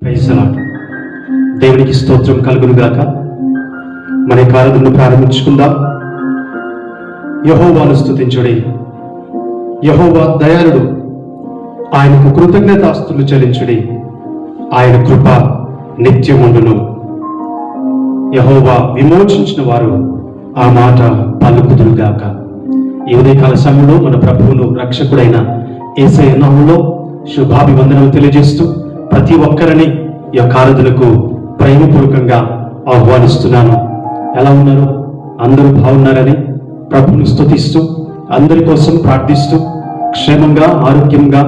Praise the lord. దేవునికి స్తోత్రం కలుగును గాక. మన ఆరాధనను ప్రారంభించుకుందాం. యెహోవాను స్తుతించుడి. యెహోవా దయాళుడు, ఆయనకు కృతజ్ఞతాస్తుతులు చెల్లించుడి. ఆయన కృప నిత్యముండును. యెహోవా విమోచించిన వారు ఆ మాట పలుకుదురుగాక. ఈ ఉదయకాల సమయంలో మన ప్రభువును రక్షకుడైన యేసయ్య నామములో శుభాభివందనలు తెలియజేస్తూ ప్రతి ఒక్కరిని ఈ యొక్క ఆరాధనకు ప్రేమపూర్వకంగా ఆహ్వానిస్తున్నాను. ఎలా ఉన్నారు? అందరూ బాగున్నారని ప్రభువును స్తుతిస్తూ అందరి కోసం ప్రార్థిస్తూ క్షేమంగా, ఆరోగ్యంగా,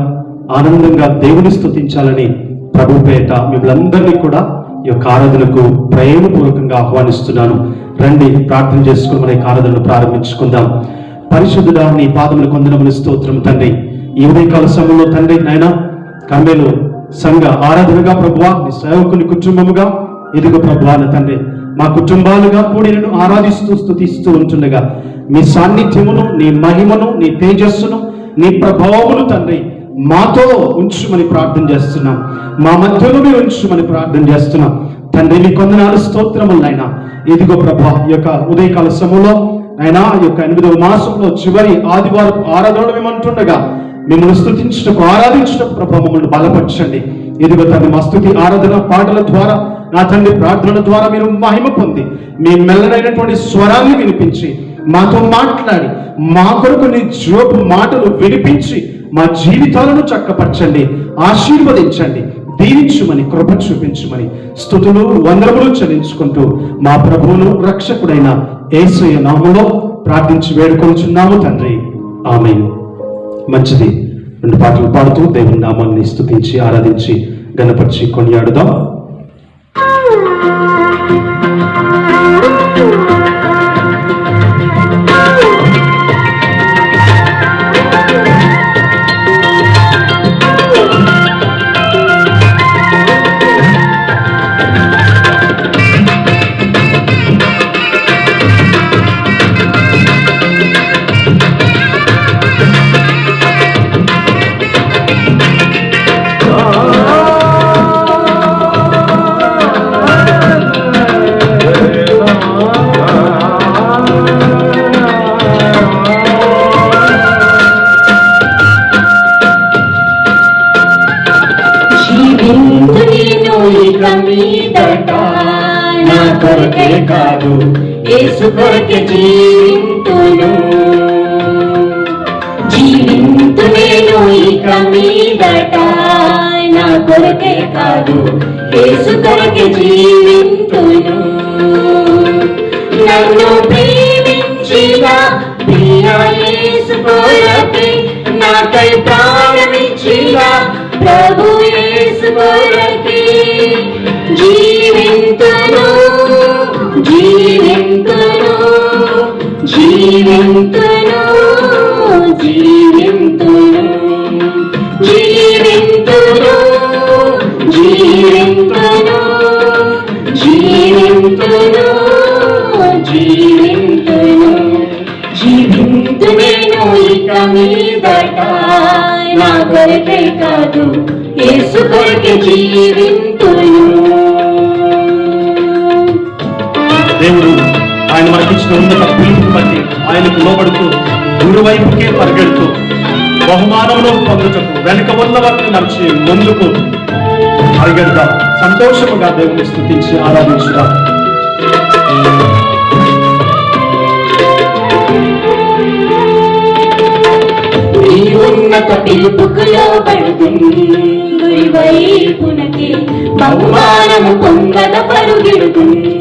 ఆనందంగా దేవుని స్తుతించాలని ప్రభు పేట మిమ్మల్ందరినీ కూడా ఈ యొక్క ఆరాధనకు ప్రేమపూర్వకంగా ఆహ్వానిస్తున్నాను. రండి, ప్రార్థన చేసుకుని మన యొక్క ఆరాధనను ప్రారంభించుకుందాం. పరిశుద్ధుడా, నీ పాదములు కొందనములు స్తోత్రం తండ్రి. ఈ ఉదయకాల సమయంలో తండ్రి నాయన కర్మేలు సంఘ ఆరాధనగా ప్రభువా, నీ సేవకుని కుటుంబముగా ఇదిగో ప్రభువా నా తండ్రి మా కుటుంబాలుగా కూడి నేను ఆరాధిస్తూ స్తుతిస్తూ ఉంటుండగా మీ సాన్నిధ్యమును, నీ మహిమను, నీ తేజస్సును, నీ ప్రభావమును తండ్రి మాతో ఉంచుమని ప్రార్థన చేస్తున్నాం. మా మధ్యలో మీరు ఉంచుమని ప్రార్థన చేస్తున్నాం తండ్రి. నీ కొందనాలు స్తోత్రములు నాయన. ఇదిగో ప్రభా, ఈ యొక్క ఉదయకాల సమయంలో ఆయన ఈ యొక్క 8వ మాసంలో చివరి ఆదివారం ఆరాధనలు మేమంటుండగా మిమ్మల్ని స్తుతించటకు, ఆరాధించటకు ప్రభా మమ్మల్ని బలపరచండి. ఇదిగో తండ్రి మా స్తుతి ఆరాధన పాటల ద్వారా నా తండ్రి ప్రార్థనల ద్వారా మీరు మహిమ పొంది మీ మెల్లనైనటువంటి స్వరాన్ని వినిపించి మాతో మాట్లాడి మా కొరకు నీ జోపు మాటలు వినిపించి మా జీవితాలను చక్కపరచండి, ఆశీర్వదించండి, దీవించుమని, కృప చూపించుమని స్తుతులు వందనములు చెల్లించుకుంటూ మా ప్రభువును రక్షకుడైన యేసయ్య నామములో ప్రార్థించి వేడుకొనుచున్నాము తండ్రి. ఆమేన్. మంచిది. 2 పాటలు పాడుతూ దేవుని నామాన్ని స్తుతించి ఆరాధించి గణపరిచి కొనియాడుదాం. నా కొరకే కాదు, యేసు కొరకే జీవింతును. జీవింతునేను ఇక మీదట, నా కొరకే కాదు, యేసు కొరకే జీవింతును. నన్ను ప్రేమించిన ప్రియ యేసు కొరకే, నాకై ప్రాణమిచ్చిన ప్రభు యేసు కొరకే జీవింతును, జీవింతును, జీవింతును, జీవింతును, జీవింతును, జీవింతును, జీవింతును, జీవింతును. జీవింతునేను ఇక మీదట, నా కొరకే కాదు, యేసు కొరకే జీవింతును. దేవుడు ఆయన మనకిచ్చిన ఉన్నత పిలుపుని బట్టి ఆయనకు లోబడుతూ గురువైపుకే పరిగెడుతూ బహుమానంలో పొందుటకు వెనుక ఉన్న వాటిని నడిచి ముందుకు పరిగెడతాం. సంతోషముగా దేవుని స్తుతించి ఆరాధించుదాం. నీ ఉన్నత పిలుపుకు లోబడుతుంది, గురివైపునకి బహుమానము పొందల పరుగెడుతుంది.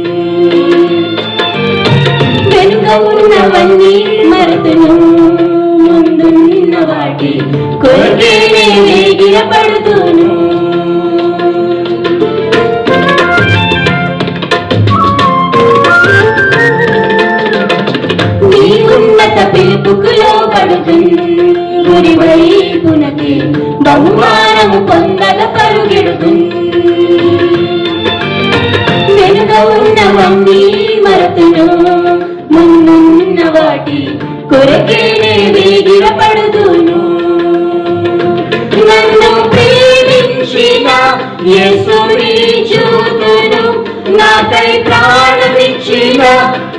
వెనుక ఉన్నవన్నీ మరతును, ముందున్న వాటి కొరకే ఎగిరపడుతును. నీ ఉన్నత పిలుపుకు లోబడుతుంది, గురివైపునకి బహుమానము పొందల పరుగెడుతుంది. వెనుక ఉన్నవన్నీ మరతును, ముందున్న వాటి కొరకే వేగిరపడుతును. నన్ను ప్రేమించిన యేసుని చూతును నాకై ప్రాణమిచ్చిన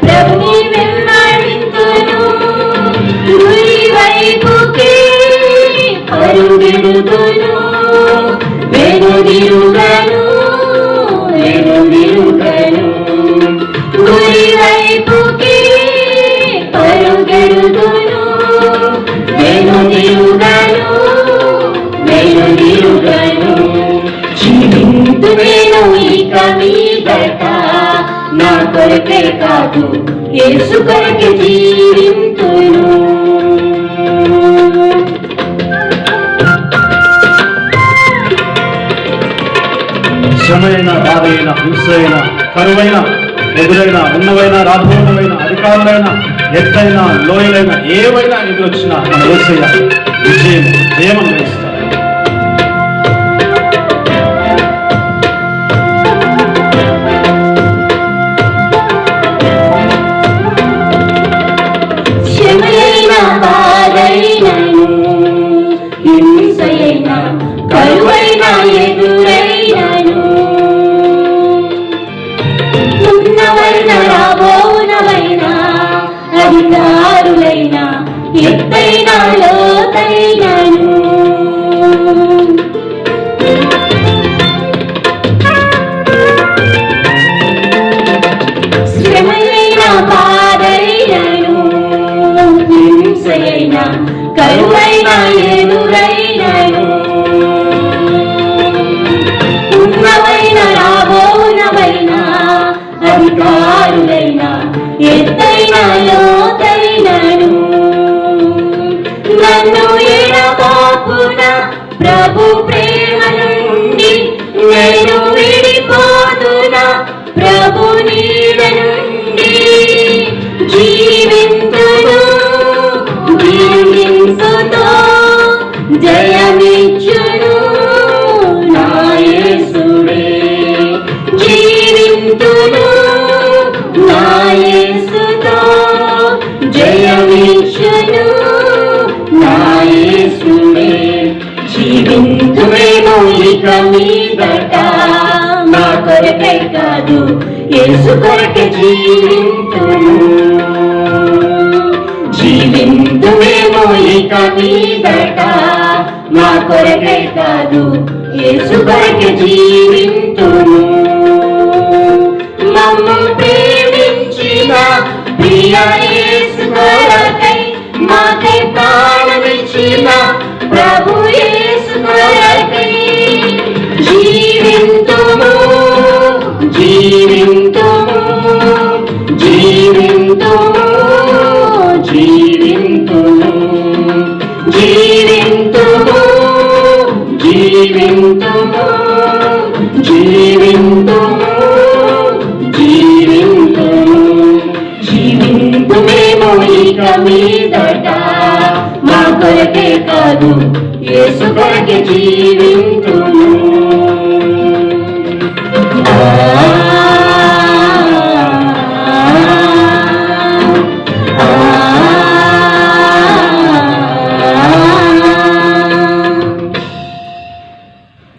ప్రభుని వెంబడింతును గురి వైపుకి పరుగెడుతును వెనుదిరుగను గురి వైపుకి పరుగెడుతును వెనుదిరుగను జీవింతువేను ఇక మీదట నా కొరకే కాదు యేసు కొరకే జీవింతును శ్రమైన బాధైన హింసైన కరువైన ఎదురైన ఉన్నవైన రాబోనమైన అధికారులైన ఎత్తైన లోయలైన ఏవైనా ఎదురొచ్చినా మన యేసయ్య జయమని వేస్తారు. శ్రమయైన బాధైనను హింసయైన కరువైన ఎదురైనను ఉన్నవైన రాబోనవైన అధికారులైన ఎత్తైన లోతైనను శ్రమయైన బాధైనను హింసయైన కరువైన ఎదురైనను ఉన్నవైన రాబోనవైన అధికారులైన ఎత్తైన లోతైనను నన్ను ఎడబాపున ప్రభు ప్రేమ నుండి నేను విడిపోతున్న ప్రభు నీడ నుండి జీవింతును జీవించుతో జయమిచ్చును నా యేసువే జీవింతును నా యేసుతో జయమిచ్చును నా యేసువే జీవింతువేమో ఇక మీదట నా కొరకై కాదు యేసు కొరకే జీవింతును జీవింతువేమో ఇక మీదట నా కొరకై కాదు యేసు కొరకే జీవింతును మమ్ము ప్రేమించిన ప్రియ యేసు కొరకై మాకై ప్రాణమిచ్చిన ప్రభు యేసు కొరకై జీవింతుము జీవింతుము జీవింతుము జీవింతుము జీవింతుము జీవింతుము జీవింతుము జీవింతుము జీవింతుమేమో ఇక మీదట మా కొరకే కాదు యేసు కొరకే జీవింతుము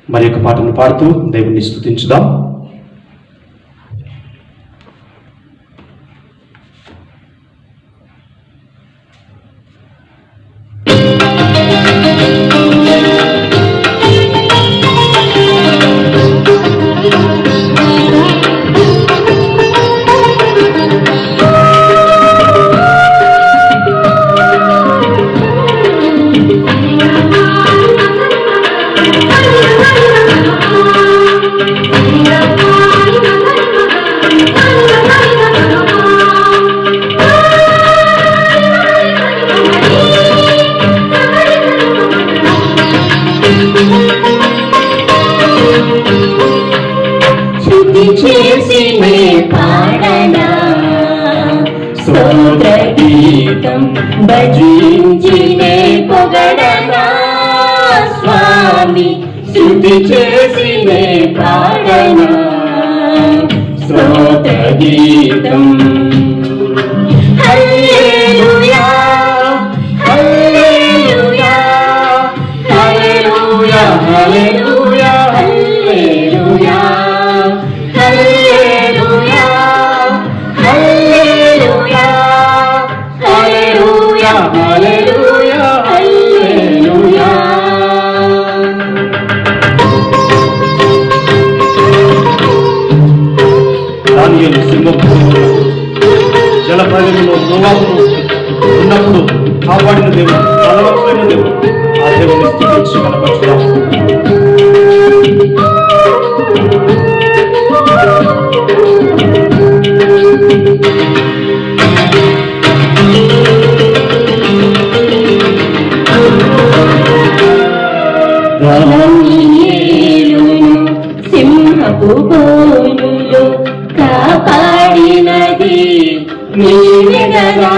మరి యొక్క పాటను పాడుతూ దేవుణ్ణి స్తుతించుదాం. శుద్ధి చేసి నే పాడనా స్తోత్ర గీతం భజించి నే పొగడనా స్వామి శుద్ధి చేసి నే పాడనా స్తోత్ర గీతం హల్లెలూయా హల్లెలూయా హల్లెలూయా హల్లెలూయా హల్లెలూయా ప్రజలలో నోవాహును ఉన్నప్పుడు కాపాడిన దేవుడు, బలవంతులైన దేవుడు, ఆ దేవుని స్తుతించి కనపరచుదాం. దానియేలును సింహపు బోనులో కాపాడినది నీవే గదా.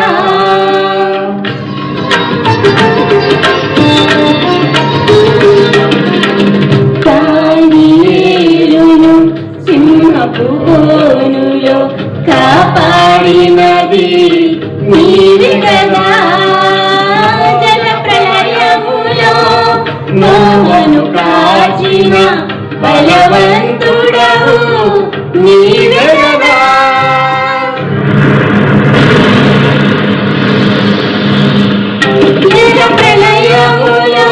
దానియేలును సింహపు బోనులో కాపాడినది నీవే గదా. జల ప్రళయములో నోవను కాచిన బలవంతుడవు నీవే గదా. జల ప్రళయములో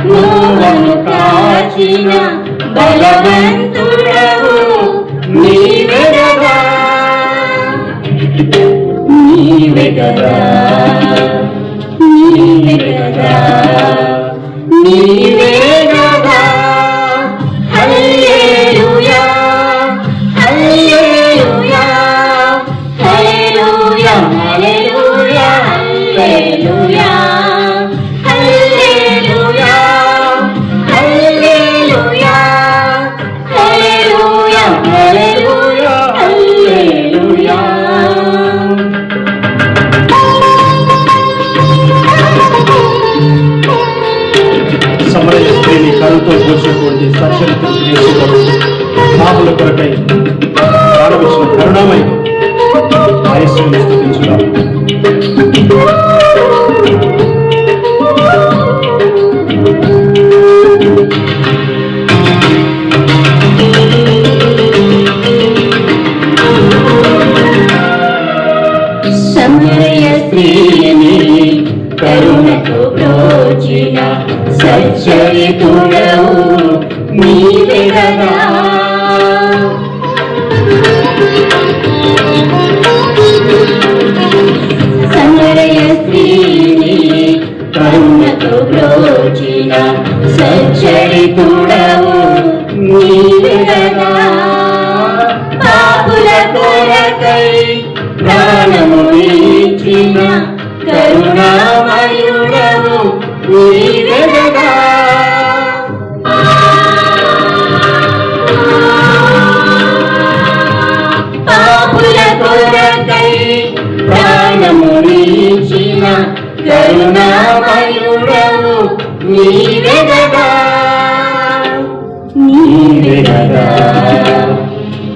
నోవను కాచిన బలవంతుడవు నీవే గదా. నీవే గదా, నీవే గదా, నీవే గదా. హల్లెలూయా, హల్లెలూయా, హల్లెలూయా, హల్లెలూయా, హల్లెలూయా, హల్లెలూయా, హల్లెలూయా, హల్లెలూయా, హల్లెలూయా, హల్లెలూయా. సమరయ స్త్రీని కరుతో పోసినటువంటి సచ్చరిత్ర పాపుల కొరకై ప్రారంభించిన కరుణామై ఆయస్సును స్తుతించుదాం. సమరయ స్త్రీని కరుణతో బ్రోచిన సచ్చరితుడవు నీవే గదా. సమరయ స్త్రీని కరుణతో బ్రోచిన సచ్చరితుడవు నీవే గదా. పాపుల కొరకై ప్రాణము ఇచ్చిన కరుణామయుడవు నీవే గదా. పాపుల కొరకై ప్రాణము ఇచ్చిన కరుణామయుడవు నీవే గదా. నీవే గదా,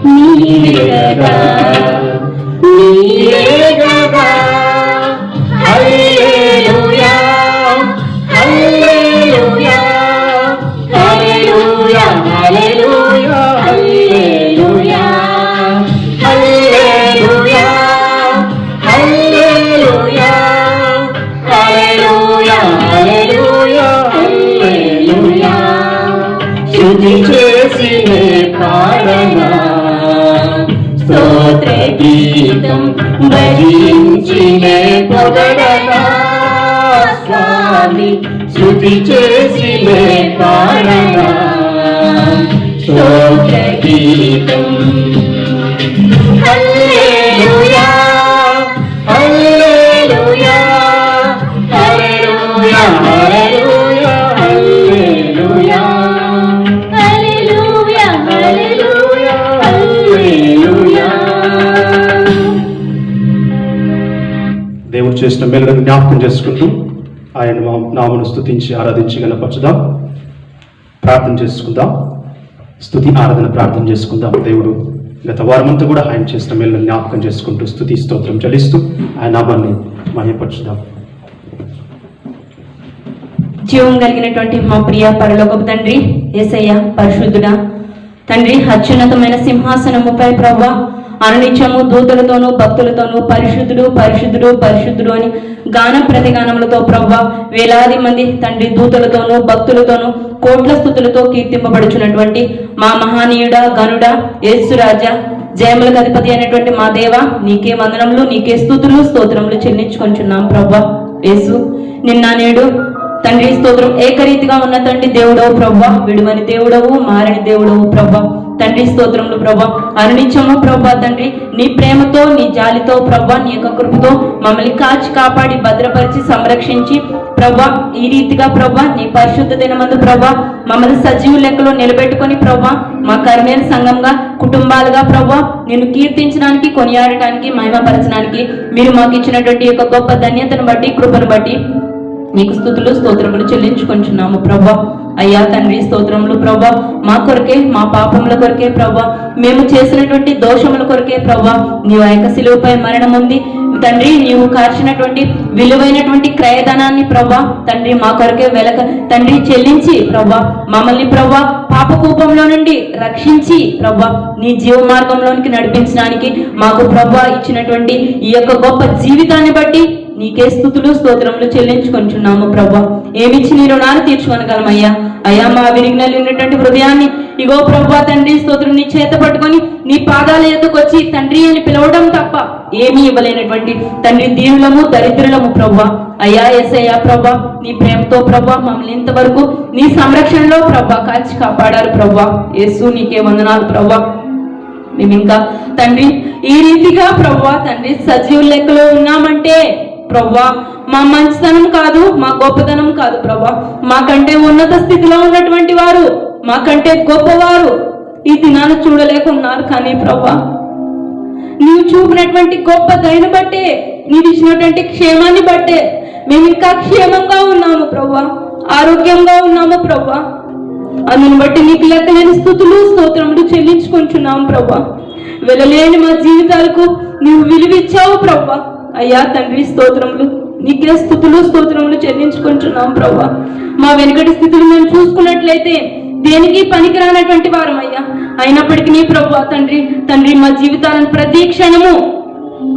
నీవే గదా, నీవే గదా. హల్లెలూయా, హల్లెలూయా, హల్లెలూయా, హల్లెలూయా, హల్లెలూయా, హల్లెలూయా, హల్లెలూయా, హల్లెలూయా, హల్లెలూయా, హల్లెలూయా. శృతి చేసినే పాడనా స్తోత్ర గీతం భజించినే పొగడనా. స్వామి శృతి చేసినే పాడనా స్తోత్ర గీతం. హల్లెలూయా, హల్లెలూయా, హల్లెలూయా, హల్లెలూయా, హల్లెలూయా, హల్లెలూయా, హల్లెలూయా, హల్లెలూయా. దేవుడు చేసిన మేలులను జ్ఞాపకం చేసుకుంటూ ఆయన నామను స్తుతించి ఆరాధించి గణపరచుదాం. ప్రార్థన చేసుకుందాం. స్తుతి ఆరాధన ప్రార్థన చేసుకుందాం. దేవుడు గత వారమంతా కూడా ఆయన చేసిన మేలులను జ్ఞాపకం చేసుకుంటూ స్తుతి స్తోత్రం చెల్లిస్తూ ఆయన నామాన్ని మహిమపరచుదాం. జీవం కలిగినటువంటి మా ప్రియ పరలోకపు తండ్రి యేసయ్య పరిశుద్ధుడా తండ్రి, అత్యున్నతమైన సింహాసనముపై ప్రభువా అనునిత్యము దూతలతోనూ భక్తులతోనూ పరిశుద్ధుడు పరిశుద్ధుడు పరిశుద్ధుడు అని గాన ప్రతిగానములతో ప్రభువా వేలాది మంది తండ్రి దూతలతోనూ భక్తులతోనూ కోట్ల స్తుతులతో కీర్తింపబడుచున్నటువంటి మా మహానీయుడా గనుడా యేసురాజా జయములకు అధిపతి అయినటువంటి మా దేవ, నీకే వందనములు, నీకే స్తుతులు స్తోత్రములు చెల్లించుకొంచున్నాం ప్రభా. యేసు నిన్న నేడు తండ్రి స్తోత్రం ఏకరీతిగా ఉన్న తండ్రి దేవుడవు ప్రభా, విడువని దేవుడవు, మారని దేవుడవు ప్రభా. తండ్రి స్తోత్రములు ప్రభా, అనునిత్యము ప్రభా తండ్రి నీ ప్రేమతో, నీ జాలితో ప్రభా, నీ యొక్క కృపతో మమ్మల్ని కాచి కాపాడి భద్రపరిచి సంరక్షించి ప్రభా, ఈ రీతిగా ప్రభా నీ పరిశుద్ధ దినమందు ప్రభా మమ్మల్ని సజీవ లెక్కలో నిలబెట్టుకొని ప్రభా మా కర్మేల సంఘంగా, కుటుంబాలుగా ప్రభా నేను కీర్తించడానికి, కొనియాడటానికి, మహిమపరచడానికి మీరు మాకు ఇచ్చినటువంటి యొక్క గొప్ప ధన్యతను బట్టి, కృపను బట్టి నీకు స్తుతులు స్తోత్రములు చెల్లించుకుంటున్నాము ప్రభా. అయ్యా తండ్రి స్తోత్రములు ప్రభా, మా కొరకే, మా పాపముల కొరకే ప్రభా, మేము చేసినటువంటి దోషముల కొరకే ప్రభా నీవు ఆ యొక్క శిలువపై మరణం ఉంది తండ్రి. నీవు కార్చినటువంటి విలువైనటువంటి క్రయధనాన్ని ప్రభా తండ్రి మా కొరకే వెలక తండ్రి చెల్లించి ప్రభా మమ్మల్ని ప్రభా పాపకూపంలో నుండి రక్షించి ప్రభా నీ జీవ మార్గంలోనికి నడిపించడానికి మాకు ప్రభా ఇచ్చినటువంటి ఈ యొక్క గొప్ప జీవితాన్ని బట్టి నీకే స్తుతులు స్తోత్రములు చెల్లించుకొంచున్నాము ప్రభా. ఏమిచ్చి నీ రుణాన్ని తీర్చుకొనగలమయ్యా. అయ్యా మా విరిగినలు ఉన్నటువంటి హృదయాన్ని ఇగో ప్రభా తండ్రి స్తోత్రం నీ చేత పట్టుకొని నీ పాదాల ఎద్దుకు వచ్చి తండ్రి అని పిలవడం తప్ప ఏమీ ఇవ్వలేనటువంటి తండ్రి దీనులము, దరిద్రులము ప్రభా. అయ్యా యేసయ్యా ప్రభా నీ ప్రేమతో ప్రభా మమ్మల్ని ఇంతవరకు నీ సంరక్షణలో ప్రభా కాచి కాపాడారు ప్రభా. యేసు నీకే వందనాలు ప్రభా. మేము ఇంకా తండ్రి ఈ రీతిగా ప్రభా తండ్రి సజీవ లెక్కలో ఉన్నామంటే ప్రభా మా మంచితనం కాదు, మా గొప్పతనం కాదు ప్రభా. మాకంటే ఉన్నత స్థితిలో ఉన్నటువంటి వారు, మాకంటే గొప్పవారు ఈ దినాన్ని చూడలేకున్నారు. కానీ ప్రభా నీవు చూపినటువంటి గొప్ప దయను బట్టే, నీవు ఇచ్చినటువంటి క్షేమాన్ని బట్టే మేము ఇంకా క్షేమంగా ఉన్నాము ప్రభా, ఆరోగ్యంగా ఉన్నాము ప్రభా. అందుని బట్టి నీకు లెక్కలేని స్తుతులు స్తోత్రములు చెల్లించుకుంటున్నాము ప్రభా. వెళ్ళలేని మా జీవితాలకు నీవు విలువిచ్చావు ప్రభా. అయ్యా తండ్రి స్తోత్రములు, నీకే స్తుతులు స్తోత్రములు చెల్లించుకుంటున్నాం ప్రభా. మా వెనుకటి స్థితులు మేము చూసుకున్నట్లయితే దేనికి పనికిరానటువంటి వారం అయ్యా. అయినప్పటికీ నీ ప్రభా తండ్రి తండ్రి మా జీవితాలను ప్రతి క్షణము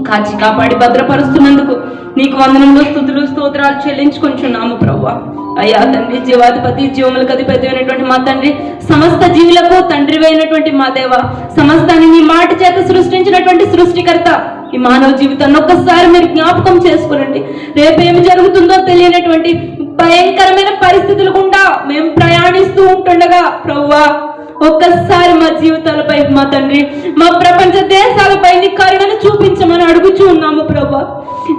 కాచి కాపాడి భద్రపరుస్తున్నందుకు నీకు వందనములు, స్తుతులు స్తోత్రాలు చెల్లించుకుంటున్నాము ప్రభా. అయ్యా తండ్రి జీవాధిపతి, జీవములకు అధిపతి అయినటువంటి మా తండ్రి, సమస్త జీవులకు తండ్రి అయినటువంటి మా దేవ, సమస్తాన్ని నీ మాట చేత సృష్టించినటువంటి సృష్టికర్త, ఈ మానవ జీవితాన్ని ఒక్కసారి మీరు జ్ఞాపకం చేసుకోనండి. రేపు ఏమి జరుగుతుందో తెలియనటువంటి భయంకరమైన పరిస్థితులు గుండా మేము ప్రయాణిస్తూ ఉంటుండగా ప్రభువా ఒక్కసారి మా జీవితాలపై మా తండ్రి, మా ప్రపంచ దేశాలపై నీ కరుణను చూపించమని అడుగుచూ ఉన్నాము ప్రభా.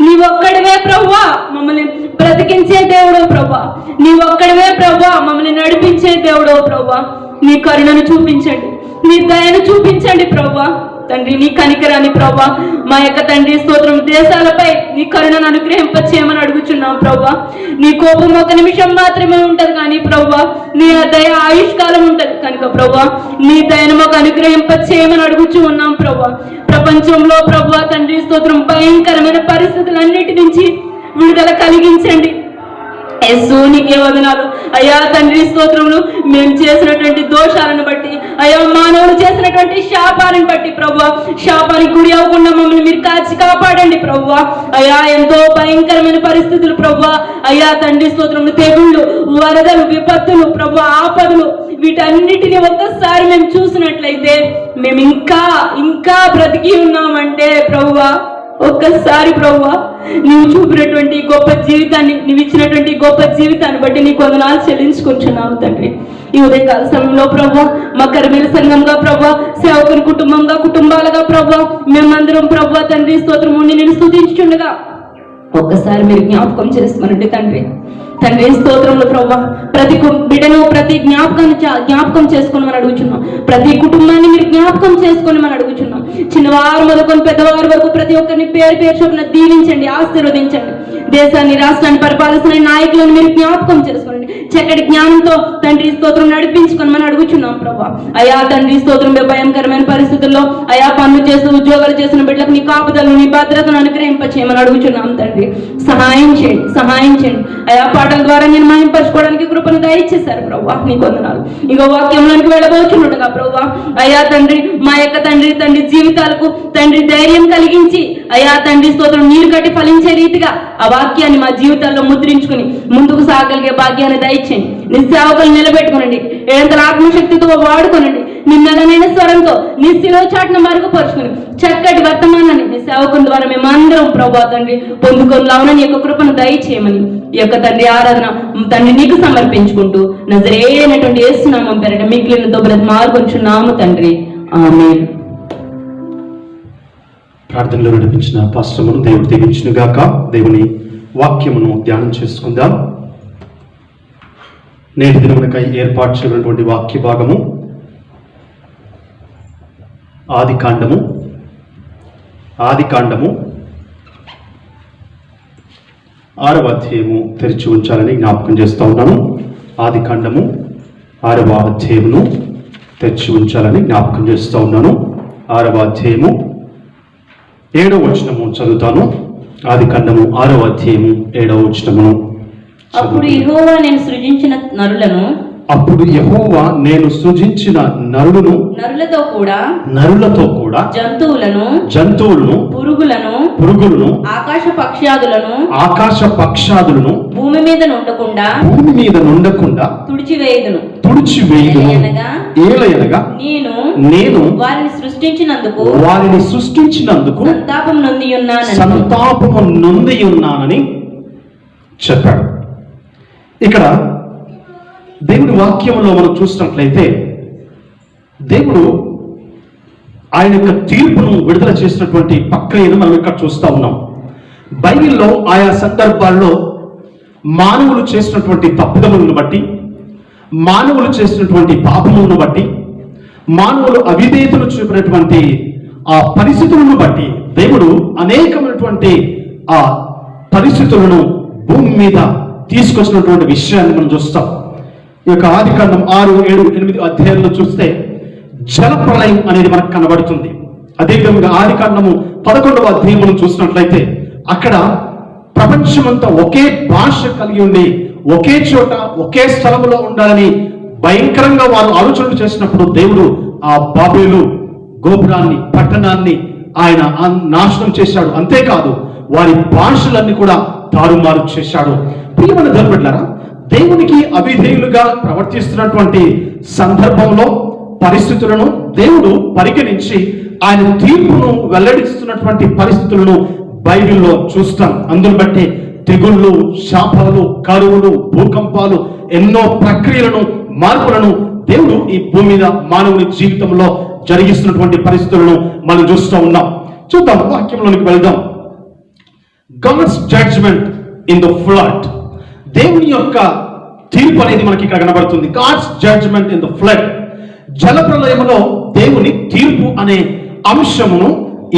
నీ ఒక్కడివే ప్రభువా మమ్మల్ని బ్రతికించే దేవుడో ప్రభా, నీ ఒక్కడివే ప్రభా మమ్మల్ని నడిపించే దేవుడో ప్రభా. నీ కరుణను చూపించండి, నీ దయను చూపించండి ప్రభా. తండ్రి నీ కనికరాన్ని ప్రభా మా యొక్క తండ్రి స్తోత్రం దేశాలపై నీ కరుణను అనుగ్రహింపచేయమని అడుగుచున్నాం ప్రభా. నీ కోపం ఒక నిమిషం మాత్రమే ఉంటది కానీ ప్రభా నీ దయ ఆయుష్కాలం ఉంటది కనుక ప్రభా నీ దయను మాకు అనుగ్రహింపచేయమని అడుగుచూ ఉన్నాం ప్రభా. ప్రపంచంలో ప్రభా తండ్రి స్తోత్రం భయంకరమైన పరిస్థితులన్నిటి నుంచి విడుదల కలిగించండి. యేసు నీకే వదనాలు. అయ్యా తండ్రి స్తోత్రములు, మేము చేసినటువంటి దోషాలను బట్టి, అయ్యా మానవులు చేసినటువంటి శాపాలను బట్టి ప్రభువా శాపానికి గురి అవ్వకుండా మమ్మల్ని మీరు కాచి కాపాడండి ప్రభువా. అయ్యా ఎంతో భయంకరమైన పరిస్థితులు ప్రభువా, అయ్యా తండ్రి స్తోత్రములు, తెగుళ్ళు, వరదలు, విపత్తులు ప్రభువా, ఆపదలు, వీటన్నిటిని ఒక్కసారి మేము చూసినట్లయితే మేము ఇంకా బ్రతికి ఉన్నామంటే ప్రభువా ఒక్కసారి ప్రభువా నీవు చూపినటువంటి గొప్ప జీవితాన్ని, నీవు ఇచ్చినటువంటి గొప్ప జీవితాన్ని బట్టి నీకు వందనాలు చెల్లించుకుంటున్నాము తండ్రి. ఈ ఉదయకాల సమయంలో ప్రభా మా కర్మేల సంఘంగా ప్రభా, సేవకుని కుటుంబంగా, కుటుంబాలుగా ప్రభా మేమందరం ప్రభా తండ్రి స్తోత్రము నేను స్తుతించుచుండగా ఒక్కసారి మీరు జ్ఞాపకం చేసుకోనండి తండ్రి. తండ్రి స్తోత్రంలో ప్రభా ప్రతి బిడ్డను ప్రతి జ్ఞాపకం చేసుకోమని అడుగుచున్నాం. ప్రతి కుటుంబాన్ని మీరు జ్ఞాపకం చేసుకోమని అడుగుచున్నాం. చిన్నవారు మొదలుకొని పెద్దవారి వరకు ప్రతి ఒక్కరిని పేరు పేరు చొప్పున దీవించండి, ఆశీర్వదించండి. దేశాన్ని, రాష్ట్రాన్ని పరిపాలిస్తున్న నాయకులను మీరు జ్ఞాపకం చేసుకోండి. చక్కటి జ్ఞానంతో తండ్రి స్తోత్రం నడిపించుకోమని అడుగుచున్నాం ప్రభా. అయా తండ్రి స్తోత్రం భయంకరమైన పరిస్థితుల్లో అయా పనులు చేస్తూ ఉద్యోగాలు చేసిన బిడ్డలకు నీ కాపుదలను, నీ భద్రతను అనుగ్రహింపచేయమని అడుగుచున్నాం తండ్రి. సహాయం చేయండి. అయా పాటల ద్వారా నేను మహింపరచుకోవడానికి కృపను దయచేశారు ప్రభా, నీకు వందనాలు. ఇక వాక్యంలోనికి వెళ్ళబోచున్నట్టుగా ప్రభా అయా తండ్రి మా యొక్క తండ్రి జీవితాలకు తండ్రి ధైర్యం కలిగించి అయా తండ్రి స్తోత్రం నీరు కట్టి ఫలించే రీతిగా ఆ వాక్యాన్ని మా జీవితాల్లో ముద్రించుకుని ముందుకు సాగలిగే భాగ్యాన్ని దయచేయండి. నీ సేవకులు నిలబెట్టుకునండి, ఏడంతల ఆత్మశక్తితో వాడుకోనండి. నీ మెల్లనైన స్వరం దూరంతో నీ శిలువ చాటున మరుగుపరుచుకుని చక్కటి వర్తమానాన్ని నీ సేవకుని ద్వారా మేమందరం ప్రభా తండ్రి పొందుకొని నీ యొక్క కృపను దయచేయమని ఈ యొక్క తండ్రి ఆరాధన తండ్రి నీకు సమర్పించుకుంటూ నజరేయనటువంటి యేసునామం పేరిట మిగిలినతో బ్రతిమాలుకొంచున్నాము తండ్రి ఆమేన్. ప్రార్థనలో నడిపించిన పాశ్రమును దేవుడు దీవించిన గాక. దేవుని వాక్యమును ధ్యానం చేసుకుందాం. నేటి దినమునకై ఏర్పాటు చేయబడినటువంటి వాక్య భాగము ఆది కాండము 6వ అధ్యాయము తెరిచి ఉంచాలని జ్ఞాపకం చేస్తూ ఉన్నాను. ఆది కాండము 6వ అధ్యాయమును తెరిచి ఉంచాలని జ్ఞాపకం చేస్తూ ఉన్నాను. 6వ అధ్యాయము 7వ వచనము చదువుతాను. ఆది కాండము 6వ అధ్యాయము 7వ వచనమును. అప్పుడు యెహోవా నేను సృజించిన నరులను నరులతో కూడా జంతువులను పురుగులను ఆకాశ పక్షాదులను భూమి మీద నుండకుండా తుడిచివేయుదును. ఏలయనగా నేను వారిని సృష్టించినందుకు సంతాపము నొంది ఉన్నానని చెప్పాడు. ఇక్కడ దేవుడి వాక్యంలో మనం చూసినట్లయితే దేవుడు ఆయన యొక్క తీర్పును విడుదల చేసినటువంటి ప్రక్రియను మనం ఇక్కడ చూస్తూ ఉన్నాం. బైబిల్లో ఆయా సందర్భాల్లో మానవులు చేసినటువంటి తప్పిదములను బట్టి, మానవులు చేసినటువంటి పాపములను బట్టి, మానవులు అవిధేయతను చూపినటువంటి ఆ పరిస్థితులను బట్టి దేవుడు అనేకమైనటువంటి ఆ పరిస్థితులను భూమి మీద తీసుకొచ్చినటువంటి విషయాన్ని మనం చూస్తాం. ఈ యొక్క ఆది కాండం 6, 7, 8 అధ్యాయాల్లో చూస్తే జల ప్రళయం అనేది మనకు కనబడుతుంది. అదేవిధంగా ఆది కాండము 11వ అధ్యాయం చూసినట్లయితే అక్కడ ప్రపంచమంతా ఒకే భాష కలిగి ఉండి ఒకే చోట ఒకే స్థలంలో ఉండాలని భయంకరంగా వారు ఆలోచనలు చేసినప్పుడు దేవుడు ఆ బాబేలు గోపురాన్ని పట్టణాన్ని ఆయన నాశనం చేశాడు. అంతేకాదు వారి భాషలన్నీ కూడా తారుమారు చేశాడు. ప్రియమైన దేవులారా, దేవునికి అవిధేయులుగా ప్రవర్తిస్తున్నటువంటి సందర్భంలో పరిస్థితులను దేవుడు పరిగణించి ఆయన తీర్పును వెల్లడిస్తున్నటువంటి పరిస్థితులను బైబిల్లో చూస్తాం. అందును బట్టి తెగుళ్ళు, శాపాలు, కరువులు, భూకంపాలు, ఎన్నో ప్రక్రియలను, మార్పులను దేవుడు ఈ భూమి మీద మానవుని జీవితంలో జరిగిస్తున్నటువంటి పరిస్థితులను మనం చూస్తూ ఉన్నాం. చూద్దాం, వాక్యంలోనికి వెళ్దాం. God's judgment in the flood. దేవుని యొక్క తీర్పు అనేది మనకి ఇక్కడ కనబడుతుంది. God's judgment in the flood. జలప్రలయములో దేవుని తీర్పు అనే అంశమును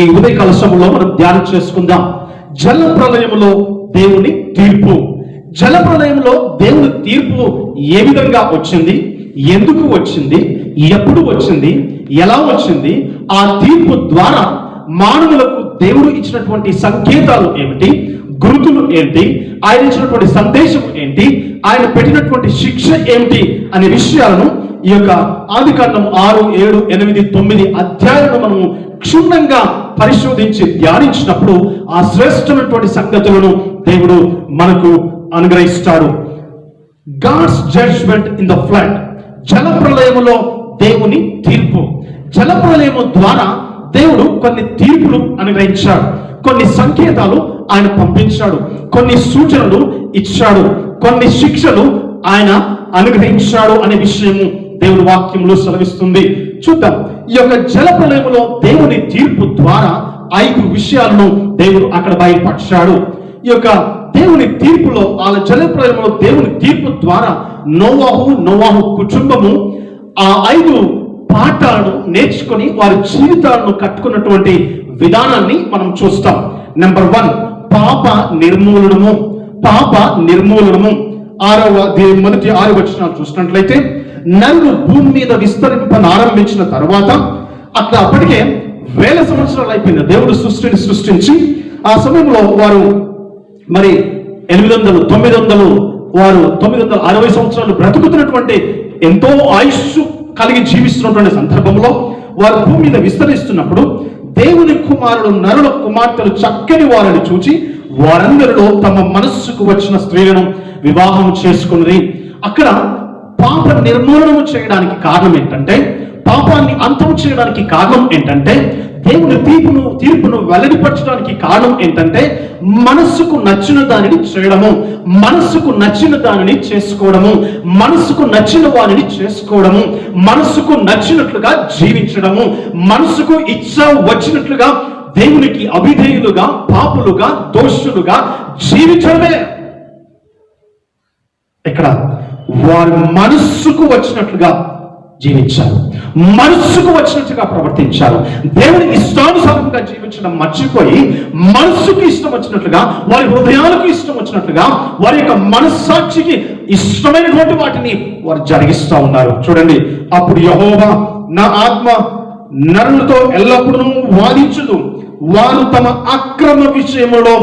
ఈ ఉదయకాల సమయంలో మనం ధ్యానం చేసుకుందాం. జలప్రలయములో దేవుని తీర్పు. జలప్రలయంలో దేవుని తీర్పు ఏ విధంగా వచ్చింది, ఎందుకు వచ్చింది, ఎప్పుడు వచ్చింది, ఎలా వచ్చింది, ఆ తీర్పు ద్వారా మానవులకు దేవుడు ఇచ్చినటువంటి సంకేతాలు ఏమిటి, గుర్తులు ఏంటి, ఆయన ఇచ్చినటువంటి సందేశం ఏంటి, ఆయన పెట్టినటువంటి శిక్ష ఏమిటి అనే విషయాలను ఈ యొక్క ఆది కాండం 6, 7, 8, 9 అధ్యాయాలను మనము క్షుణ్ణంగా పరిశోధించి ధ్యానించినప్పుడు ఆ శ్రేష్టమైనటువంటి సంగతులను దేవుడు మనకు అనుగ్రహిస్తాడు. God's judgment in the flood. జలప్రలయములో దేవుని తీర్పు. జలప్రలయము ద్వారా దేవుడు కొన్ని తీర్పులు అనుగ్రహించాడు, కొన్ని సంకేతాలు ఆయన పంపించాడు, కొన్ని సూచనలు ఇచ్చాడు, కొన్ని శిక్షలు ఆయన అనుగ్రహించాడు అనే విషయము దేవుని వాక్యంలో సెలవిస్తుంది. చూద్దాం. ఈ యొక్క జలప్రలయములో దేవుని తీర్పు ద్వారా 5 విషయాలను దేవుడు అక్కడ బయలుపరిచాడు. ఈ యొక్క దేవుని తీర్పులో, ఆ జలప్రలయములో దేవుని తీర్పు ద్వారా నోవాహు కుటుంబము ఆ 5 పాఠాలను నేర్చుకొని వారి జీవితాలను కట్టుకున్నటువంటి విధానాన్ని మనం చూస్తాం. నెంబర్ 1, పాప నిర్మూలనము. పాప నిర్మూలనము. 6వ 6 వచనాలు చూసినట్లయితే, నరులు భూమి మీద విస్తరింపనారంభించిన తర్వాత అక్కడ అప్పటికే 1000 సంవత్సరాలు అయిపోయింది. దేవుడు సృష్టించి ఆ సమయంలో వారు మరి 800, 900, వారు 960 సంవత్సరాలు బ్రతుకుతున్నటువంటి ఎంతో ఆయుష్ కలిగి జీవిస్తున్నటువంటి సందర్భంలో వారు భూమి మీద విస్తరిస్తున్నప్పుడు దేవుని కుమారుడు నరుల కుమార్తెలు చక్కని వారిని చూచి వారందరిలో తమ మనస్సుకు వచ్చిన స్త్రీలను వివాహం చేసుకున్నది. అక్కడ పాప నిర్మూలనము చేయడానికి కారణం ఏంటంటే పాపాన్ని అంతం చేయడానికి కారణం ఏంటంటే, దేవుని తీర్పును వెల్లడిపరచడానికి కారణం ఏంటంటే, మనస్సుకు నచ్చిన దానిని చేయడము, మనస్సుకు నచ్చిన దానిని చేసుకోవడము, మనస్సుకు నచ్చిన వారిని చేసుకోవడము, మనస్సుకు నచ్చినట్లుగా జీవించడము, మనస్సుకు ఇచ్చ వచ్చినట్లుగా దేవునికి అవిధేయులుగా, పాపులుగా, దోషులుగా జీవించడమే. ఇక్కడ వారు మనస్సుకు వచ్చినట్లుగా జీవించారు, మనస్సుకు వచ్చినట్టుగా ప్రవర్తించారు. దేవుని ఇష్టానుసారంగా జీవించడం మర్చిపోయి మనస్సుకు ఇష్టం వచ్చినట్లుగా, వారి హృదయాలకు ఇష్టం వచ్చినట్లుగా, వారి యొక్క మనస్సాక్షికి ఇష్టమైనటువంటి వాటిని వారు జరిగిస్తూ ఉన్నారు. చూడండి, అప్పుడు యెహోవా నా ఆత్మ నరులతో ఎల్లప్పుడూ వాదించుదు, వారు తమ అక్రమ విషయములో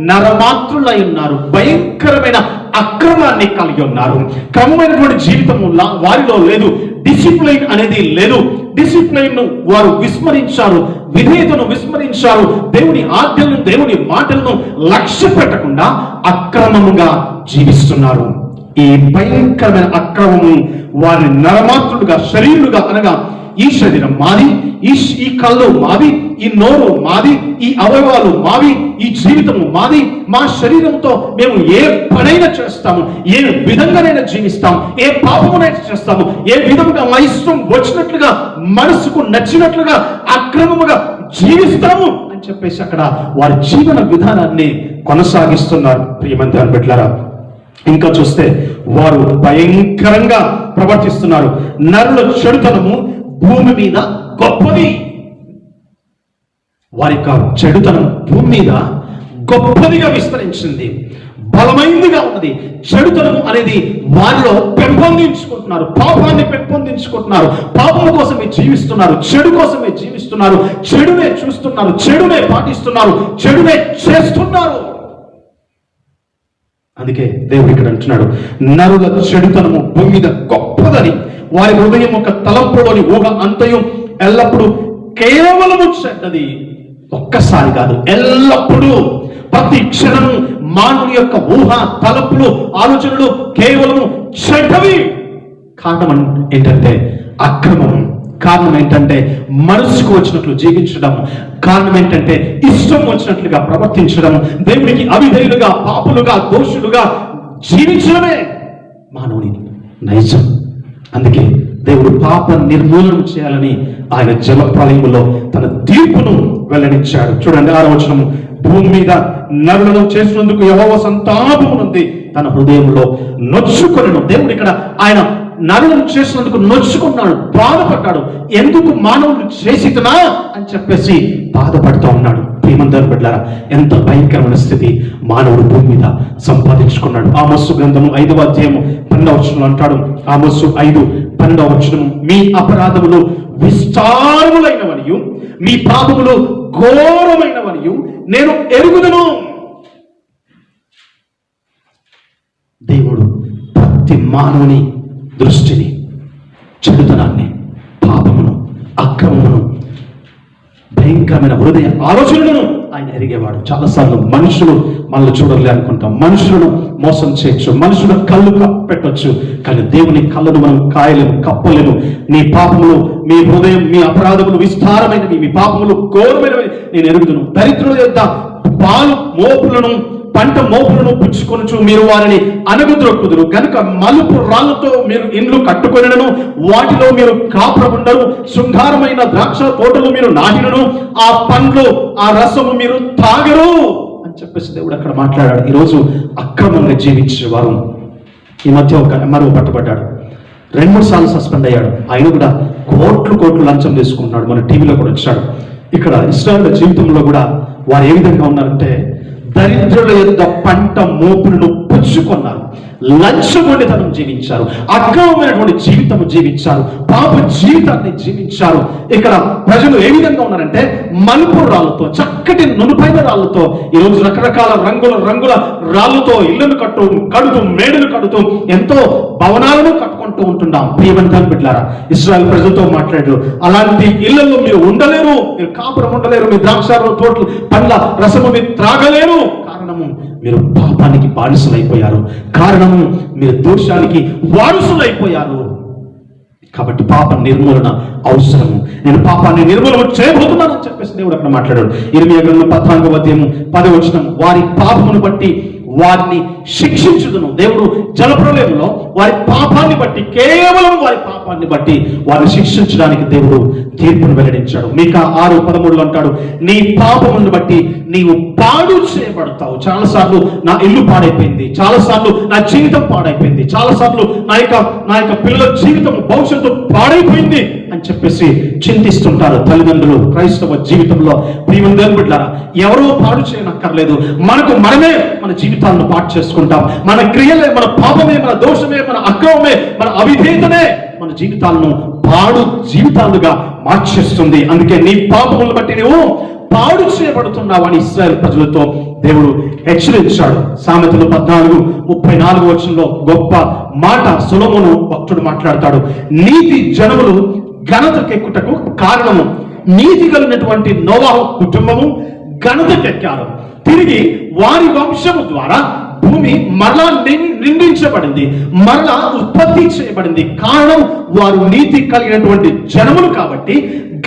నరమాత్రులై ఉన్నారు. భయంకరమైన అక్రమాన్ని కలిగి ఉన్నారు. క్రమమైనటువంటి జీవితము వారిలో లేదు. డిసిప్లైన్ అనేది లేదు. డిసిప్లైన్ ను వారు విస్మరించారు, విధేయతను విస్మరించారు. దేవుని ఆజ్ఞలను, దేవుని మాటలను లక్ష్య పెట్టకుండా అక్రమముగా జీవిస్తున్నారు. ఈ భయంకరమైన అక్రమము వారిని నరమాత్రులుగా, శరీరులుగా, అనగా ఈ శరీరం మాది, ఈ కళ్ళు మాది, ఈ నోరు మాది, ఈ అవయవాలు మావి, ఈ జీవితము మాది, మా శరీరంతో మేము ఏ పనైనా చేస్తాము, ఏ విధంగానైనా జీవిస్తాము, ఏ పాపమునైనా చేస్తాము, ఏ విధంగా మా ఇష్టం వచ్చినట్లుగా, మనసుకు నచ్చినట్లుగా అక్రమముగా జీవిస్తాము అని చెప్పేసి అక్కడ వారి జీవన విధానాన్ని కొనసాగిస్తున్నారు. ప్రియమంత్రి బిడ్డలారా, ఇంకా చూస్తే వారు భయంకరంగా ప్రవర్తిస్తున్నారు. నరుల చెడుతనము భూమి మీద గొప్పది. వారి యొక్క చెడుతనం భూమి మీద గొప్పదిగా విస్తరించింది, బలమైనదిగా ఉన్నది. చెడుతనం అనేది వారిలో పెంపొందించుకుంటున్నారు, పాపాన్ని పెంపొందించుకుంటున్నారు, పాపం కోసమే జీవిస్తున్నారు, చెడు కోసమే జీవిస్తున్నారు, చెడునే చూస్తున్నారు, చెడునే పాటిస్తున్నారు, చెడునే చేస్తున్నారు. అందుకే దేవుడు ఇక్కడ అంటున్నాడు, నరుల చెడుతనము భూమి మీద గొప్పదని, వారి హృదయం ఒక తలంపులోని ఊహ అంతయు ఎల్లప్పుడూ కేవలము చెడ్డది. ఒక్కసారి కాదు, ఎల్లప్పుడూ, ప్రతి క్షణము మానవుని యొక్క ఊహ, తలంపులు, ఆలోచనలు కేవలము చెడ్డవి. కారణం ఏంటంటే అక్రమం. కారణం ఏంటంటే మనసుకు వచ్చినట్లు జీవించడం. కారణం ఏంటంటే ఇష్టం వచ్చినట్లుగా ప్రవర్తించడం, దేవునికి అవిధేయులుగా, పాపులుగా, దోషులుగా జీవించడమే మానవుని నైజం. అందుకే దేవుడు పాప నిర్మూలన చేయాలని ఆయన జలప్రలయములో తన తీర్పును వెల్లడించాడు. చూడండి 6వ వచనము, భూమి మీద నరులను చేసినందుకు యెహోవా సంతాపమునుంది, తన హృదయంలో నొచ్చుకొనెను. దేవుడు ఇక్కడ ఆయన నరులను చేసినందుకు నొచ్చుకున్నాడు, బాధపడ్డాడు. ఎందుకు మానవులు చేసినా అని చెప్పేసి బాధపడుతూ ఉన్నాడు. ప్రియమందరు బిడ్డలారా, ఎంత భయంకరమైన స్థితి మానవుడు భూమి మీద సంపాదించుకున్నాడు. ఆమోసు గ్రంథము 5వ అధ్యాయము 12వ వచనంలో అంటాడు, ఆమోసు 5:12వ వచనము, మీ అపరాధములు విస్తారములైనవనియు మీ పాపములు ఘోరమైనవనియు నేను ఎరుగుదును. దేవుడు ప్రతి మానవుని దృష్టిని, చెడుతనాన్ని, పాపమును, అక్రమమును, భయంకరమైన హృదయ ఆలోచనలను ఆయన ఎరిగేవాడు. చాలాసార్లు మనుషులు మనల్ని చూడలే అనుకుంటాం, మనుషులను మోసం చేయొచ్చు, మనుషుల కళ్ళు కప్పెట్టొచ్చు, కానీ దేవుని కళ్ళను మనం కాయలేము, కప్పలేము. నీ పాపములు, మీ హృదయం, మీ అపరాధములు విస్తారమైనవి, మీ పాపములు ఘోరమైనవి నేను ఎరుగుదును. దరిద్రుల యొక్క పాలు మోపులను, పంట మోపులను పుచ్చుకొనుచు మీరు వారిని అనగద్రొక్కుదురు కనుక మలుపు రాళ్లతో మీరు ఇండ్లు కట్టుకొనను, వాటిలో మీరు కాపురముండరు. శృంగారమైన ద్రాక్ష తోటలు మీరు నాటినను, ఆ పండ్లు, ఆ రసము మీరు తాగరు అని చెప్పేసి దేవుడు అక్కడ మాట్లాడాడు. ఈరోజు అక్రమంగా జీవించేవారు, ఈ మధ్య ఒక ఎంఆర్ఓ పట్టుబడ్డాడు, 2-3 సార్లు సస్పెండ్ అయ్యాడు. ఆయన కూడా కోట్లు లంచం తీసుకుంటున్నాడు. మన టీవీలో కూడా వచ్చాడు. ఇక్కడ ఇశ్రాయేలు జీవితంలో కూడా వారు ఏ విధంగా ఉన్నారంటే, దరిద్రుల యొక్క పంట మోపులను పుచ్చుకున్నారు, లంచగొండితనం జీవించారు, అక్రమమైనటువంటి జీవితం జీవించారు, పాప జీవితాన్ని జీవించారు. ఇక్కడ ప్రజలు ఏ విధంగా ఉన్నారంటే, మలుపు రాళ్ళతో, చక్కటి నునుపైన రాళ్ళతో, ఈరోజు రకరకాల రంగుల రాళ్ళతో ఇళ్లను కడుతూ మేడలు కడుతూ ఎంతో భవనాలను కట్టుకుంటూ ఉంటున్నాం. ప్రియమంత్రి బిడ్డలారా, ఇశ్రాయేలు ప్రజలతో మాట్లాడారు, అలాంటి ఇళ్లలో మీరు ఉండలేరు, మీరు కాపురం ఉండలేరు, మీ ద్రాక్ష తోటలు పండ్ల రసము మీరు త్రాగలేరు. కారణము మీరు పాపానికి బానిసలైపోయారు, కారణము మీరు దోషానికి వారసులైపోయారు. కాబట్టి పాప నిర్మూలన అవసరము. నేను పాపాన్ని నిర్మూలన చేయబోతున్నానని చెప్పేసి దేవుడు అక్కడ మాట్లాడాడు. 14 వారి పాపమును బట్టి వారిని శిక్షించుదును. దేవుడు జలప్రలయంలో వారి పాపాన్ని బట్టి, కేవలం వారి పాపాన్ని బట్టి వారిని శిక్షించడానికి దేవుడు తీర్పును వెల్లడించాడు. మీకా 6:13 అంటాడు, నీ పాపమును బట్టి నీవు పాడు చేయబడతావు. చాలాసార్లు నా ఇల్లు పాడైపోయింది, చాలాసార్లు నా జీవితం పాడైపోయింది, చాలాసార్లు నా యొక్క పిల్లల జీవితం భవిష్యత్తు పాడైపోయింది అని చెప్పేసి చింతిస్తుంటారు తల్లిదండ్రులు. క్రైస్తవ జీవితంలో ప్రియమైన దేవుని బిడ్డలారా, ఎవరో పాడు చేయనక్కర్లేదు, మనమే మన జీవితాలను పాడు చేసుకుంటాం. మన క్రియలే, మన పాపమే, మన దోషమే, మన అక్రమమే, మన అవిధేయతనే మన జీవితాలను పాడు జీవితాలుగా మార్చేస్తుంది. అందుకే నీ పాపములను బట్టి నువ్వు పాడు చేయబడుతున్నావు అని ఇశ్రాయేలు ప్రజలతో దేవుడు హెచ్చరించాడు. సామెతలు 14:34 గొప్ప మాట సొలొమోను భక్తుడు మాట్లాడతాడు. నీతి జనములు ఘనతకెక్కుటకు కారణము, నీతి కలిగినటువంటి నోవాహు కుటుంబము ఘనతకెక్కారు. తిరిగి వారి వంశము ద్వారా భూమి మరలా నిందించబడింది, మరలా ఉత్పత్తి చేయబడింది. కారణం వారు నీతి కలిగినటువంటి జనములు కాబట్టి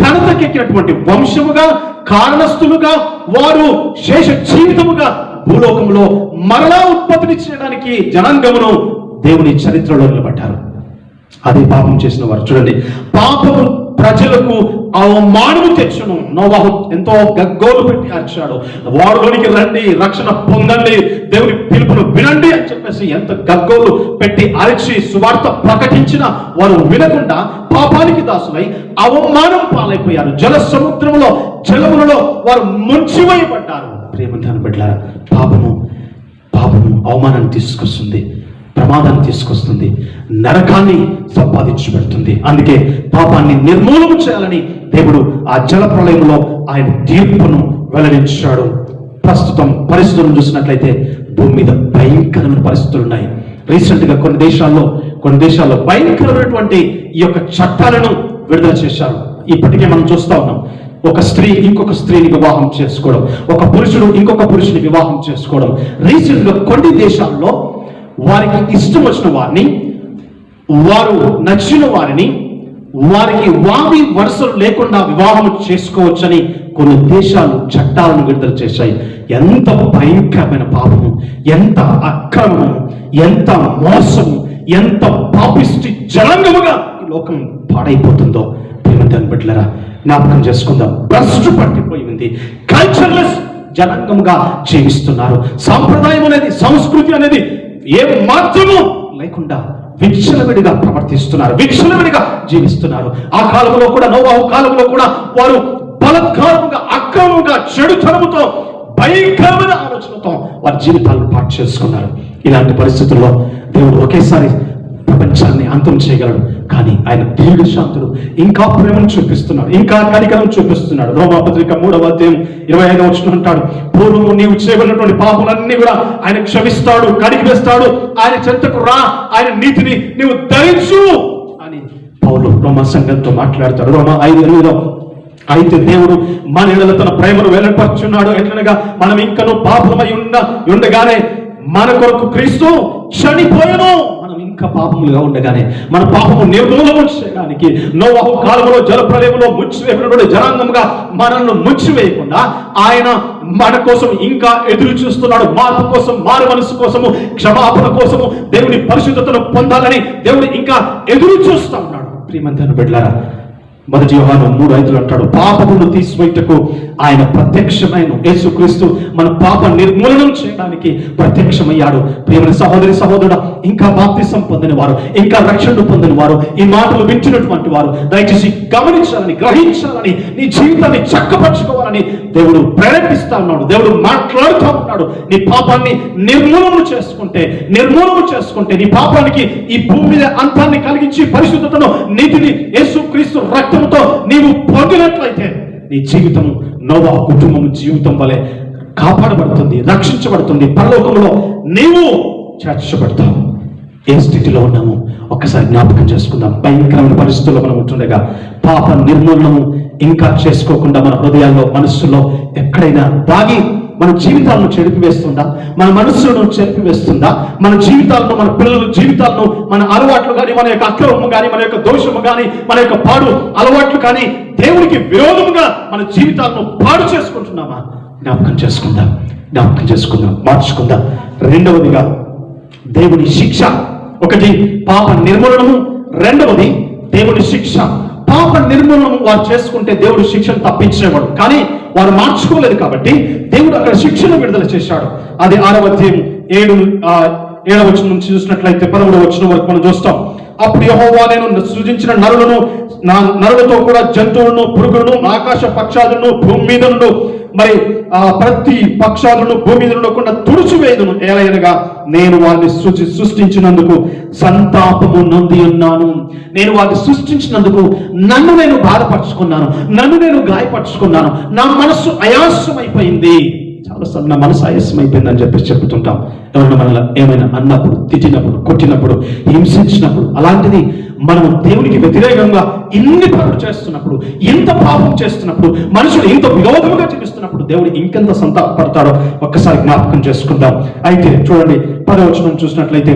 ఘనతకెక్కినటువంటి వంశముగా, కారణస్థులుగా వారు శేష జీవితముగా భూలోకంలో మరలా ఉత్పత్తిని చేయడానికి జనాంగమును దేవుని చరిత్రలో నిలబడ్డారు. అది పాపం చేసిన వారు. చూడండి, పాపము ప్రజలకు అవమానము తెచ్చును. నోవాహు ఎంతో గగ్గోలు పెట్టి అరిచాడు, వారిలోనికి రండి, రక్షణ పొందండి, దేవుని పిలుపును వినండి అని చెప్పేసి ఎంత గగ్గోలు పెట్టి అరిచి సువార్త ప్రకటించిన వారు వినకుండా పాపానికి దాసులై అవమానం పాలైపోయారు. జల సముద్రంలో, జలములలో వారు ముంచివేయబడ్డారు. ప్రేమంతాను బిడ్డలారా, పాపము అవమానాన్ని తీసుకొస్తుంది, ప్రమాదాన్ని తీసుకొస్తుంది, నరకాన్ని సంపాదించి పెడుతుంది. అందుకే పాపాన్ని నిర్మూలన చేయాలని దేవుడు ఆ జల ప్రళయంలో ఆయన తీర్పును వెల్లడించాడు. ప్రస్తుతం పరిస్థితులను చూసినట్లయితే భూమి మీద భయంకరమైన పరిస్థితులు ఉన్నాయి. రీసెంట్ గా కొన్ని దేశాల్లో భయంకరమైనటువంటి ఈ యొక్క చట్టాలను విడుదల చేశారు. ఇప్పటికే మనం చూస్తా ఉన్నాం. ఒక స్త్రీ ఇంకొక స్త్రీని వివాహం చేసుకోవడం, ఒక పురుషుడు ఇంకొక పురుషుని వివాహం చేసుకోవడం. రీసెంట్ గా కొన్ని దేశాల్లో వారికి ఇష్టం వచ్చిన వారిని, వారు నచ్చిన వారిని, వారికి వావి వరుసలు లేకుండా వివాహం చేసుకోవచ్చని కొన్ని దేశాలు చట్టాలను విడుదల చేశాయి. ఎంత భయంకరమైన పాపము, ఎంత అక్రమము, ఎంత మోసము, ఎంత పాపిష్టి జనాంగముగా ఈ లోకం పాడైపోతుందో ప్రేమని బిడ్డలారా జ్ఞాపకం చేసుకుందాం. భ్రష్టు పట్టిపోయింది, కల్చర్లెస్ జనాంగముగా జీవిస్తున్నారు. సాంప్రదాయం అనేది, సంస్కృతి అనేది ఏ మాత్రము లేకుండా విచ్చలవిడిగా ప్రవర్తిస్తున్నారు, విచ్చలవిడిగా జీవిస్తున్నారు. ఆ కాలంలో కూడా, నోవాహు కాలంలో కూడా వారు బలత్కారముగా, అక్రమంగా, చెడుతనముతో, భయంకరమైన ఆలోచనతో వారి జీవితాలను పాటు చేసుకున్నారు. ఇలాంటి పరిస్థితుల్లో దేవుడు ఒకేసారి ప్రపంచాన్ని అంతం చేయగలడు. కానీ ఆయన దీర్ఘశాంతుడు, ఇంకా ప్రేమను చూపిస్తున్నాడు, ఇంకా కనికరం చూపిస్తున్నాడు. రోమాపత్రిక 3:25 అంటాడు, పూర్వము నీవు చేయబడినటువంటి పాపలన్నీ కూడా ఆయన క్షమిస్తాడు, కడిగి వేస్తాడు. ఆయన చెంతకు రా, ఆయన నీతిని నీవు ధరించు అని పౌలు రోమా సంఘంతో మాట్లాడతాడు. రోమా 5:8 అయితే దేవుడు మన ఎడల తన ప్రేమను వెల్లడిపరుచున్నాడు. ఎట్లనగా మనం ఇంకను పాపమై ఉండగానే మన కొరకు క్రీస్తు చనిపోయెను. మనం ఇంకా పాపములుగా ఉండగానే మన పాపము నిర్మూలన చేయడానికి నోవాహు కాలంలో జలప్రలయంలో ముంచివేయబడిన జనాంగముగా మనల్ని ముంచివేయకుండా ఆయన మన కోసం ఇంకా ఎదురు చూస్తున్నాడు. మార్పు కోసం, మారు మనసు కోసము, క్షమాపణ కోసము, దేవుని పరిశుద్ధతను పొందాలని దేవుడు ఇంకా ఎదురు చూస్తూ ఉన్నాడు. ప్రియమంతాను బిడ్డలారా, 1 యోహాను 3:5 అంటాడు, పాపమును తీసివేయుటకు ఆయన ప్రత్యక్షమైన యేసుక్రీస్తు మన పాప నిర్మూలనం చేయడానికి ప్రత్యక్షమయ్యాడు. ప్రియమైన సహోదరి సహోదరుడా, ఇంకా బాప్తిసం పొందిన వారు, ఇంకా రక్షణ పొందిన వారు, ఈ మాటలు వింటున్నటువంటి వారు దయచేసి గమనించాలని, గ్రహించాలని, నీ జీవితాన్ని చక్కపరచుకోవాలని దేవుడు ప్రేరేపిస్తా ఉన్నాడు. దేవుడు మాట్లాడుతూ ఉన్నాడు. నీ పాపాన్ని నిర్మూలన చేసుకుంటే నీ పాపానికి ఈ భూమి మీద అంతాన్ని కలిగించి పరిశుద్ధతను, నీతిని యేసుక్రీస్తు రక్తంతో నీవు పొందినట్లయితే నీ జీవితము నోవాహు కుటుంబం జీవితం వలె కాపాడబడుతుంది, రక్షించబడుతుంది. పరలోకంలో నీవు చేర్చబడతావు. ఏ స్థితిలో ఉన్నాము ఒక్కసారి జ్ఞాపకం చేసుకుందాం. భయంకరమైన పరిస్థితుల్లో మనం ఉంటుండగా పాప నిర్మూలనము ఇంకా చేసుకోకుండా మన హృదయాల్లో, మనస్సులో ఎక్కడైనా దాగి మన జీవితాలను చెడిపివేస్తుందా? మన మనస్సులను చెడిపివేస్తుందా? మన జీవితాలను, మన పిల్లల జీవితాలను, మన అలవాట్లు కానీ, మన యొక్క అక్రమము కానీ, మన యొక్క దోషము కానీ, మన యొక్క పాడు అలవాట్లు కానీ దేవునికి విరోధముగా మన జీవితాలను పాడు చేసుకుంటున్నామా? జ్ఞాపకం చేసుకుందాం, మార్చుకుందాం. రెండవదిగా దేవుని శిక్ష. ఒకటి పాప నిర్మూలనము, రెండవది దేవుని శిక్ష. పాప నిర్మూలనము వారు చేసుకుంటే దేవుడు శిక్షను తప్పించేవాడు, కానీ వారు మార్చుకోలేదు కాబట్టి దేవుడు అక్కడ శిక్షను విడుదల చేశాడు. అది 6వ అధ్యాయం 7వ వచనం నుంచి చూసినట్లయితే 11వ వచనం వరకు మనం చూస్తాం. అప్పుడు యెహోవా, నేను సృజించిన నరులతో కూడా జంతువులను, పురుగులను, ఆకాశ పక్షాలను, భూమి మీద నుండి మరి ప్రతి పక్షాలను భూమి మీద ఉండకుండా తుడిచివేయుదును. ఏలయనగా నేను వారిని సృష్టించినందుకు సంతాపము నొంది ఉన్నాను. నేను వారిని సృష్టించినందుకు నన్ను నేను బాధపరుచుకున్నాను, నన్ను నేను గాయపరుచుకున్నాను. నా మనస్సు అయాసమైపోయింది. చాలాసార్లు నా మనసు ఆయాసమైపోయింది అని చెప్పేసి చెప్తుంటాం. ఎవరైనా మనల్ని ఏమైనా అన్నప్పుడు, తిట్టినప్పుడు, కొట్టినప్పుడు, హింసించినప్పుడు, అలాంటిది మనం దేవునికి వ్యతిరేకంగా ఇన్ని పనులు చేస్తున్నప్పుడు, ఇంత పాపం చేస్తున్నప్పుడు, మనుషులు ఇంత విరోధముగా జీవిస్తున్నప్పుడు దేవుడు ఇంకెంత సంతాపడతాడో ఒక్కసారి జ్ఞాపకం చేసుకుందాం. అయితే చూడండి 10వ వచనం చూసినట్లయితే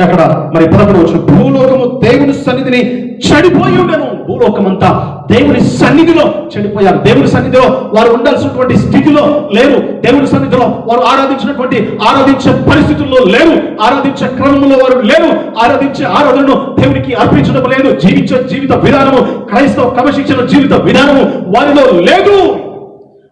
అక్కడ మరి 11వ వచనం, భూలోకము దేవుని సన్నిధిని చెడిపోయి ఉండను. భూలోకమంతా దేవుని సన్నిధిలో చెడిపోయారు. దేవుని సన్నిధిలో వారు ఉండాల్సినటువంటి స్థితిలో లేరు. దేవుని సన్నిధిలో వారు ఆరాధించే పరిస్థితుల్లో లేరు. ఆరాధించే క్రమంలో వారు లేరు. ఆరాధించే ఆరాధనను దేవునికి అర్పించడం లేదు. జీవించే జీవిత విధానము, క్రైస్తవ క్రమశిక్షణ జీవిత విధానము వారిలో లేదు.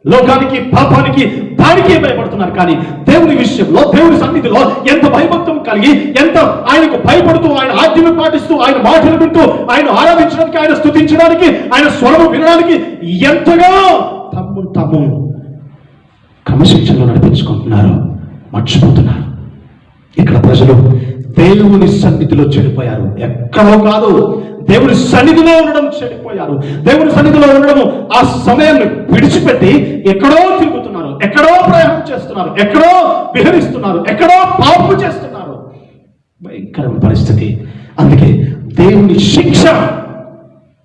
లోకానికి, పాపానికి, దానికి భయపడుతున్నారు. కానీ దేవుని విషయంలో, దేవుని సన్నిధిలో ఎంత భయభక్తం కలిగి, ఎంత ఆయనకు భయపడుతూ, ఆయన ఆజ్ఞను పాటిస్తూ, ఆయన మాటలు వింటూ, ఆయన ఆరాధించడానికి, ఆయన స్తుతించడానికి, ఆయన స్వరము వినడానికి ఎంతగా తాము క్రమశిక్షణలో నడిపించుకుంటున్నారు, మర్చిపోతున్నారు. ఇక్కడ ప్రజలు దేవుని సన్నిధిలో చెడిపోయారు. ఎక్కడో కాదు, దేవుని సన్నిధిలో ఉండడం చెడిపోయారు. దేవుని సన్నిధిలో ఉండడం ఆ సమయాన్ని విడిచిపెట్టి ఎక్కడో తిరుగుతున్నారు, ఎక్కడో ప్రయాణం చేస్తున్నారు, ఎక్కడో విహరిస్తున్నారు, ఎక్కడో పాపం చేస్తున్నారు. భయంకరమైన పరిస్థితి. అందుకే దేవుని శిక్ష,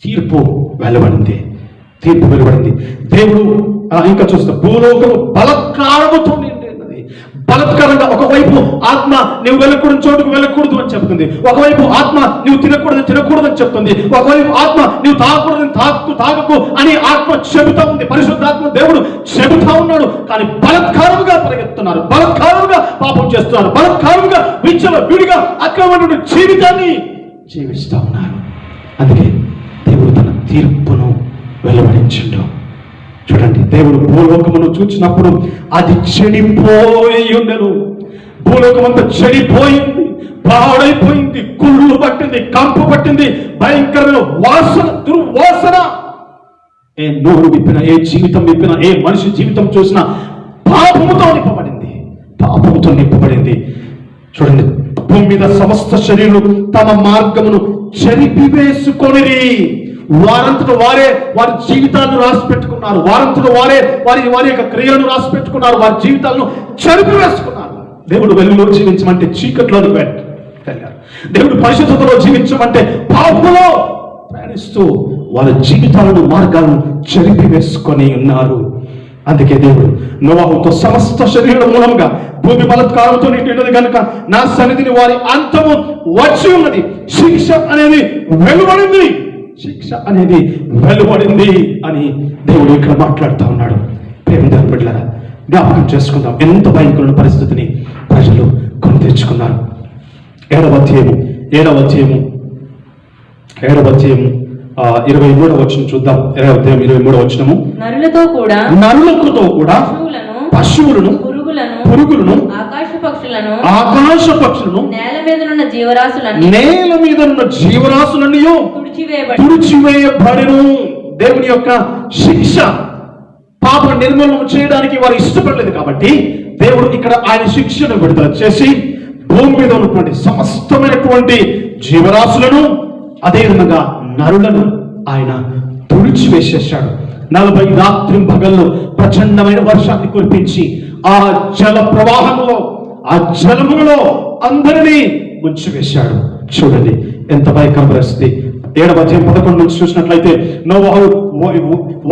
తీర్పు వెలువడింది. దేవుడు ఇంకా చూస్తే భూలోకము బలత్కారముతో నిండినది. బలత్కారంగా ఒకవైపు ఆత్మ నువ్వు వెళ్ళకూడదు చోటుకు వెళ్ళకూడదు అని చెప్తుంది, ఒకవైపు ఆత్మ నువ్వు తినకూడదు అని చెప్తుంది, ఒకవైపు ఆత్మ నువ్వు తాగకు అని ఆత్మ చెబుతా ఉంది. పరిశుద్ధాత్మ దేవుడు చెబుతా ఉన్నాడు. కానీ బలత్కారముగా పరిగెత్తున్నారు, బలత్కారముగా పాపం చేస్తున్నారు, బలత్కారముగా విడిగా అక్రమమైన జీవితాన్ని జీవిస్తూ ఉన్నారు. అందుకే దేవుడు తన తీర్పును వెలువడించిండు. చూడండి, దేవుడు భూలోకమును చూచినప్పుడు అది చెడిపోయి ఉండెను. భూలోకం అంతా చెడిపోయింది, పాడైపోయింది, కుళ్ళు పట్టింది, కంపు పట్టింది, భయంకరమైన వాసన, దుర్వాసన. ఏ నోరు విప్పిన, ఏ జీవితం విప్పిన, ఏ మనిషి జీవితం చూసినా పాపముతో నింపబడింది. చూడండి, భూమి మీద సమస్త శరీరులు తమ మార్గమును చెరిపివేసుకొనిరి. వారంతట వారే వారి జీవితాలను రాసి పెట్టుకున్నారు. వారంతట వారే వారి యొక్క క్రియలను రాసి పెట్టుకున్నారు. వారి జీవితాలను చెరిపివేసుకున్నారు. దేవుడు వెలుగులో జీవించమంటే చీకట్లోని వెళ్ళారు. దేవుడు పరిశుద్ధతలో జీవించమంటే పాపంలో ప్రయాణిస్తూ వారి జీవితాలను, మార్గాలను చెరిపివేసుకొని ఉన్నారు. అందుకే దేవుడు నోవాహుతో సమస్త శరీరం మూలంగా భూమి బలత్కారంతో నిండినది కనుక నా సన్నిధిని వారి అంతము వచ్చి ఉన్నది. శిక్ష అనేది వెలువడింది అని దేవుడు ఇక్కడ మాట్లాడుతూ ఉన్నాడు. ప్రేమ బిడ్డలారా, జ్ఞాపకం చేసుకుందాం ఎంత భయంకరమైన పరిస్థితిని ప్రజలు కొని తెచ్చుకున్నారు. 7వ అధ్యాయము 23వ వచనం చూద్దాం. 7వ అధ్యాయం 23వ వచనము, నరులతో కూడా పశువులను, పురుగులను, ఆకాశ పక్షులను, నేల మీద ఉన్న జీవరాశులన్నీ తుడిచివేయబడెను. దేవుని యొక్క శిక్ష, పాప నిర్మూలన చేయడానికి వారు ఇష్టపడలేదు కాబట్టి దేవుడు ఇక్కడ ఆయన శిక్షను విడుదల చేసి భూమి మీద ఉన్నటువంటి సమస్తమైనటువంటి జీవరాశులను, అదేవిధంగా నరులను ఆయన తుడిచివేసేశాడు. 40 రాత్రి పగళ్ళు ప్రచండమైన వర్షాన్ని కురిపించి ఆ జల ప్రవాహంలో, ఆ జలములో అందరినీ ముంచివేశాడు. చూడండి ఎంత భయంకర పరిస్థితి. 7వ అధ్యాయం 11 నుంచి చూసినట్లయితే, నోవాహు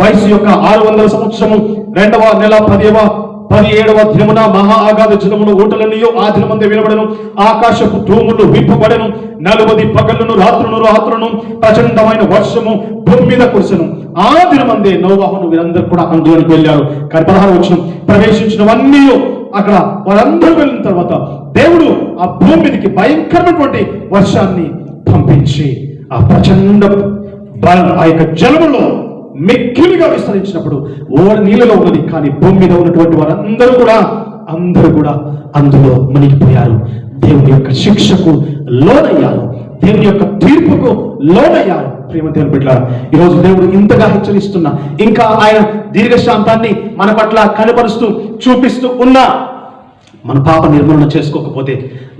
వయసు యొక్క 600 సంవత్సరము 2వ నెల 10వ 17వ దినమున మహా ఆగాధ జలములు ఊటలన్నయో ఆ దినమందే వినబడను. ఆకాశపు తూములు విప్పబడెను. 40 పగళ్ళను రాత్రులను ప్రచండమైన వర్షము భూమి మీద కురిసెను. ఆ దినమందే నోవాహును వీరందరూ కూడా అందులోనికి వెళ్ళారు. కానీ 16వ వచనం, ప్రవేశించినవన్నీ అక్కడ వారందరూ వెళ్ళిన తర్వాత దేవుడు ఆ భూమి మీదకి భయంకరమైనటువంటి వర్షాన్ని పంపించి ఆ ప్రచండ ఆ యొక్క జలములో మిక్కిలిగా విస్తరించినప్పుడు ఓడ నీళ్ళలో ఉన్నది, కానీ భూమి మీద ఉన్నటువంటి వారందరూ కూడా అందులో మునిగిపోయారు. దేవుని యొక్క శిక్షకు లోనయ్యారు, దేవుని యొక్క తీర్పుకు లోనయ్యారు. ప్రేమ దేవుని బిడ్డలారా, ఈరోజు దేవుడు ఇంతగా హెచ్చరిస్తున్నా, ఇంకా ఆయన దీర్ఘశాంతాన్ని మన పట్ల కనపరుస్తూ చూపిస్తూ ఉన్నా, మన పాప నిర్మూలన చేసుకోకపోతే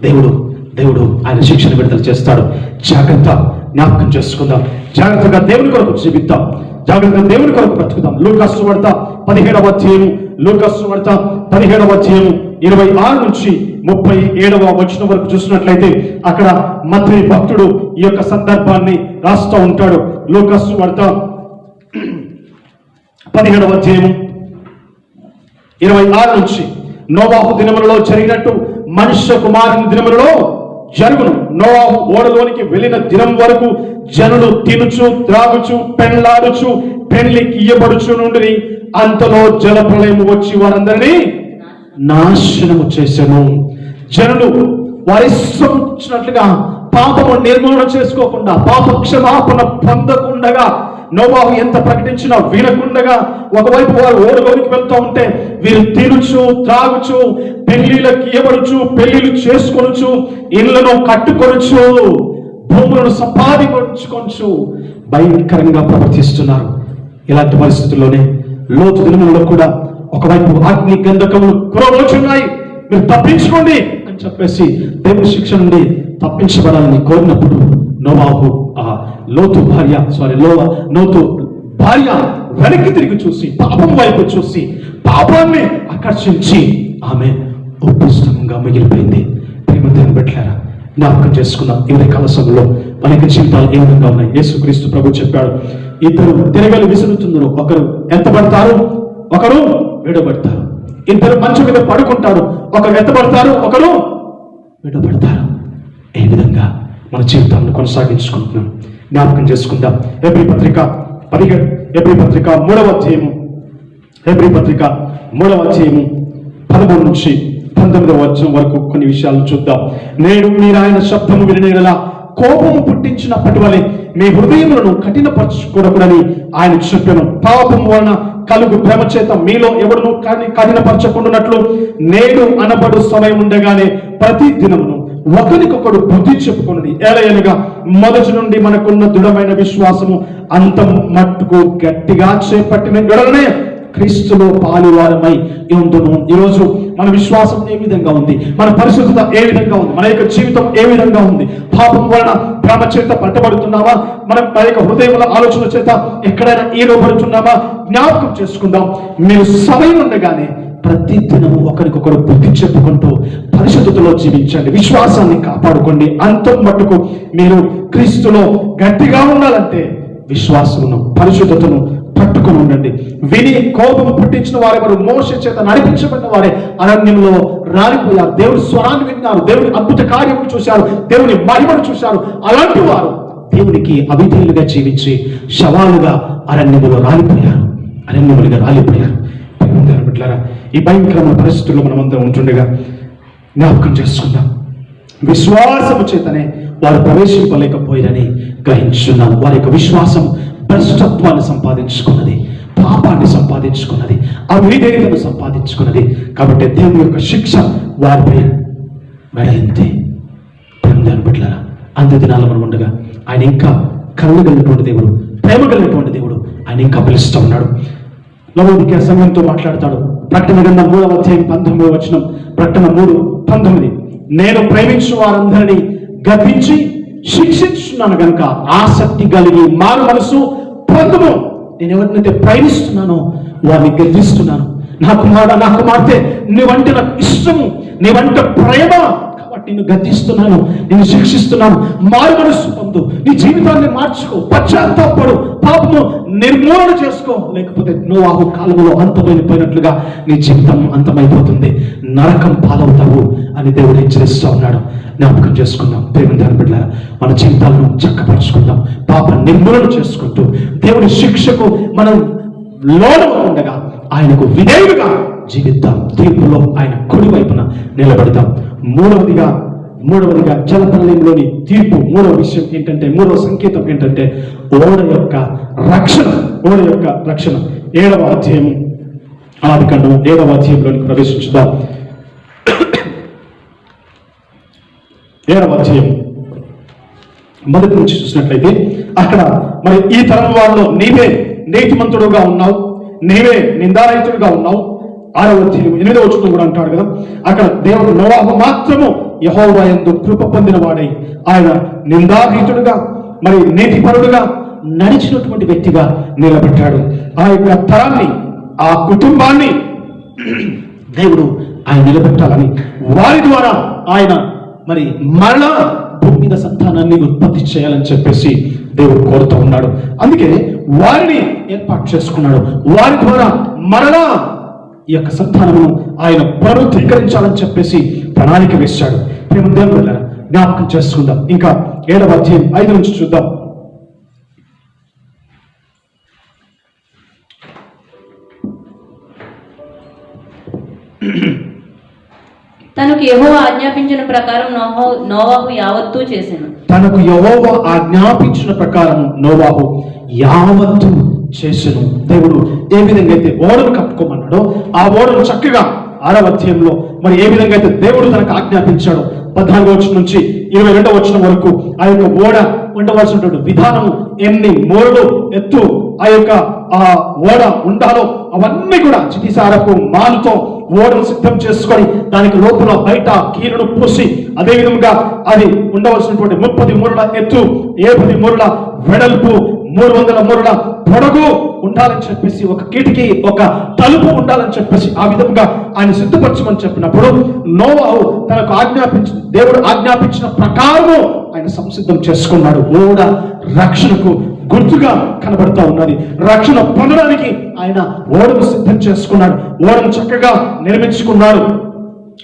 దేవుడు ఆయన శిక్షణ విడుదల చేస్తాడు. జాగ్రత్త, జ్ఞాపకం చేసుకుందాం. జాగ్రత్తగా దేవుని కొరకు జీవిద్దాం. జాగ్రత్తగా దేవుని కొరకు బ్రతుకుదాం. లూకాసు వార్త 17వ అధ్యాయము, లూకాసు వార్త 17వ అధ్యాయము 26 నుంచి 37వ వచనం వరకు చూసినట్లయితే అక్కడ మత్తయి భక్తుడు ఈ యొక్క సందర్భాన్ని రాస్తూ ఉంటాడు. లూకాసు వార్త 17వ అధ్యాయము 26 నుంచి, నోవాహు దినములలో జరిగినట్టు మనుష్య కుమారుని దినములలో జరుగును. నోవాహు ఓడలోనికి వెళ్ళిన దినం వరకు జనులు తినుచు త్రాగుచు పెండ్లాడుచు పెళ్లికి ఇయ్యబడుచు నుండి అంతలో జల ప్రళయం వచ్చి వారందరినీ నాశనము చేసెను. జనులు వారి ఇష్టం వచ్చినట్లుగా పాపము నిర్మూలన చేసుకోకుండా, పాప క్షమాపణ పొందకుండగా, నోవాహు ఎంత ప్రకటించినా వినకుండగా, ఒకవైపు వారు ఓడలోనికి వెళ్తూ ఉంటే వీరు తినుచు త్రాగుచు పెళ్లిళ్ళకి ఇవ్వబడుచు పెళ్లిళ్ళు చేసుకొనుచు ఇళ్లను కట్టుకొనుచు భూములను సంపాదించుకొనుచు భయంకరంగా ప్రవర్తిస్తున్నారు. ఇలాంటి పరిస్థితుల్లోనే లోతు దినములలో కూడా ఒకవైపు అగ్ని గంధకములు కురవచ్చున్నాయి, మీరు తప్పించుకోండి అని చెప్పేసి దేవుని శిక్ష నుండి తప్పించబడాలని కోరినప్పుడు నోవాహు లోతు భార్య వెనక్కి తిరిగి చూసి పాపం వైపు చూసి పాపాన్ని ఆకర్షించి ఆమె ఉత్కృష్టంగా మిగిలిపోయింది. ప్రేమను పెట్టారా, జ్ఞాపకం చేసుకున్నాం. ఇవరి కలసంలో మనకి జీవితాలు ఏ విధంగా ఉన్నాయి. యేసుక్రీస్తు ప్రభు చెప్పాడు, ఇద్దరు తిరగలి విసురుతున్నారు, ఒకరు ఎత్తబడతారు, ఒకరు విడబడతారు. ఇద్దరు మంచం మీద పడుకుంటారు, ఒకరు ఎత్తబడతారు, ఒకరు విడబడతారు. ఏ విధంగా మన జీవితాలను కొనసాగించుకుంటున్నాం, జ్ఞాపకం చేసుకుందాం. హెబ్రీ పత్రిక 3వ అధ్యాయము 13 నుంచి 19వ వచనం వరకు కొన్ని విషయాలు చూద్దాం. నేడు మీరు ఆయన శబ్దము విననేలా కోపము పుట్టించినప్పటి వలె మీ హృదయములను కఠినపరచకూడదని ఆయన చెప్పాను. పాపము వలన కలుగు భ్రమ చేత మీలో ఎవడును కఠినపరచకుండానట్లు నేడు అనబడు సమయం ఉండగానే ప్రతి దినమును ఒకరికొకడు బుద్ధి చెప్పుకున్నది ఏలయనగా మొదటి నుండి మనకున్న దృఢమైన విశ్వాసము అంత మట్టుకు గట్టిగా చేపట్టిన గడలనే క్రీస్తులో పాలువారమై ఉండును. ఈరోజు మన విశ్వాసం ఏ విధంగా ఉంది, మన పరిశుద్ధత ఏ విధంగా ఉంది, మన యొక్క జీవితం ఏ విధంగా ఉంది? పాపం వలన భ్రమ చేత పట్టబడుతున్నామా? మన యొక్క హృదయముల ఆలోచన చేత ఎక్కడైనా ఈరోబడుతున్నామా? జ్ఞాపకం చేసుకుందాం. మీరు సమయం ఉండగానే ప్రతి దినము ఒకరికొకరు బుద్ధి చెప్పుకుంటూ పరిశుద్ధతలో జీవించండి, విశ్వాసాన్ని కాపాడుకోండి. అంతం మట్టుకు మీరు క్రీస్తులో గట్టిగా ఉండాలంటే విశ్వాసమును పరిశుద్ధతను పట్టుకుని ఉండండి. విని కోపం పుట్టించిన వారెవరు? మోషే చేత నడిపించబడిన వారే అరణ్యంలో రాలిపోయారు. దేవుడి స్వరాన్ని విన్నారు, దేవుని అద్భుత కార్యములు చూశారు, దేవుని మహిమను చూశారు. అలాంటి వారు దేవునికి అవిధేయులుగా జీవించి శవాలుగా అరణ్యములుగా రాలిపోయారు. ఈ భయంకరమైన పరిస్థితుల్లో మనమంతా ఉంటుండగా జ్ఞాపకం చేసుకుందాం. విశ్వాసము చేతనే వారు ప్రవేశింపలేకపోయారని గ్రహించున్నాను. వారి యొక్క విశ్వాసం భ్రష్టత్వాన్ని సంపాదించుకున్నది, పాపాన్ని సంపాదించుకున్నది, అవిధేయతను సంపాదించుకున్నది. కాబట్టి దేవుని యొక్క శిక్ష వారిపై వెడలింది. దేవుని బిడ్డలారా, అంత్య దినాల్లో మనం ఉండగా ఆయన ఇంకా కరుణ కలిగినటువంటి దేవుడు, ప్రేమ కలిగినటువంటి దేవుడు ఆయన ఇంకా పిలుస్తూ ఉన్నాడు. లవోదికీయ సంఘంతో మాట్లాడతాడు. ప్రకటన గ్రంథం 3వ అధ్యాయం 19వ వచనం. ప్రకటన 3:19. నేను ప్రేమించు వారందరినీ గద్దించి శిక్షించున్నాను గనుక ఆసక్తి కలిగి మారు మనసు పొందుము. నేను ఎవరినైతే ప్రేమిస్తున్నానో వారిని గద్దిస్తున్నాను. నా కుమారుడా, నా కుమార్తె, నీవంటే నాకు ఇష్టము, నీవంటే ప్రేమ, కాబట్టి బట్టి నిన్ను గద్దిస్తున్నాను, నిన్ను శిక్షిస్తున్నాను, మారు మనస్సు పొందు, నీ జీవితాన్ని మార్చుకో, పశ్చాత్తాపడు, పాపము నిర్మూలన చేసుకో, లేకపోతే నోవాహు కాలములో అంతమైపోయినట్లుగా నీ జీవితం అంతమైపోతుంది, నరకం పాలవుతావు అని దేవుడు హెచ్చరిస్తూ ఉన్నాడు. జ్ఞాపకం చేసుకుందాం. ప్రేమ బిడ్డలారా, మన జీవితాలను చక్కపరుచుకుందాం, పాప నిర్మూలన చేసుకుంటూ దేవుని శిక్షకు మనం లోనవకుండగా ఆయనకు విధేయులుగా జీవిద్దాం. తీర్పులో ఆయన కుడి వైపున నిలబడతాం. మూడవదిగా జలప్రలయంలోని తీర్పు మూడవ విషయం ఏంటంటే, మూడవ సంకేతం ఏంటంటే ఓడ యొక్క రక్షణ. 7వ అధ్యాయం ఆదికాండము 7వ అధ్యాయంలోనికి ప్రవేశించుదాం. 7వ అధ్యాయం మొదటి నుంచి చూసినట్లయితే అక్కడ మరి ఈ తరం వాళ్ళలో నీవే నీతిమంతుడుగా ఉన్నావు, నీవే నిందారహితుడుగా ఉన్నావు. 6వ అధ్యాయం 8వ వచనం కూడా అంటాడు కదా, అక్కడ దేవుడు నోవాహు మాత్రము యెహోవా యందు కృప పొందిన వాడై ఆయన నిందారహితుడుగా మరి నీతిపరుడుగా నడిచినటువంటి వ్యక్తిగా నిలబెట్టాడు. ఆ యొక్క తరాన్ని, ఆ కుటుంబాన్ని దేవుడు ఆయన నిలబెట్టాలని, వారి ద్వారా ఆయన మరి మరలా భూమి మీద సంతానాన్ని ఉత్పత్తి చేయాలని చెప్పేసి దేవుడు కోరుతూ ఉన్నాడు. అందుకే వారిని ఏర్పాటు చేసుకున్నాడు. వారి ద్వారా మరలా ఈ యొక్క సంతానమును ఆయన పునరుద్ధరించాలని చెప్పేసి ప్రణాళిక వేశాడు. ప్రేమ దేవుని జ్ఞాపకం చేసుకుందాం. ఇంకా 7వ అధ్యాయం 5 నుంచి చూద్దాం. తనకు యెహోవా ఆజ్ఞాపించిన ప్రకారం నోవాహు యావత్తు చేసెను. తనకు యెహోవా ఆజ్ఞాపించిన ప్రకారం నోవాహు యావత్తు చేసెను. దేవుడు ఏ విధంగా అయితే ఓడను కట్టుకోమన్నాడో ఆ ఓడను చక్కగా 6వ అధ్యాయంలో మరి ఏ విధంగా అయితే దేవుడు తనకు ఆజ్ఞాపించాడో 14వ వచనం నుంచి 22వ వచనం వరకు ఆ యొక్క ఓడ ఉండవలసినటువంటి విధానము, ఎన్ని మూరలు ఎత్తు ఆ ఓడ ఉండాలో అవన్నీ కూడా చితిసారపు మానుతో ఓడను సిద్ధం చేసుకొని దానికి లోపల బయట కీలును పూసి, అదే విధంగా అది ఉండవలసినటువంటి 30 మూరల ఎత్తు, 70 మూరల వెడల్పు, 300 మూరల పొడగు ఉండాలని చెప్పేసి, ఒక కిటికీ ఒక తలుపు ఉండాలని చెప్పేసి ఆ విధంగా ఆయన సిద్ధపరచమని చెప్పినప్పుడు నోవాహు తనకు దేవుడు ఆజ్ఞాపించిన ప్రకారము ఆయన సంసిద్ధం చేసుకున్నాడు. ఓడ రక్షణకు గుర్తుగా కనబడతా ఉన్నది. రక్షణ పొందడానికి ఆయన ఓడను సిద్ధం చేసుకున్నాడు, ఓడను చక్కగా నిర్మించుకున్నాడు.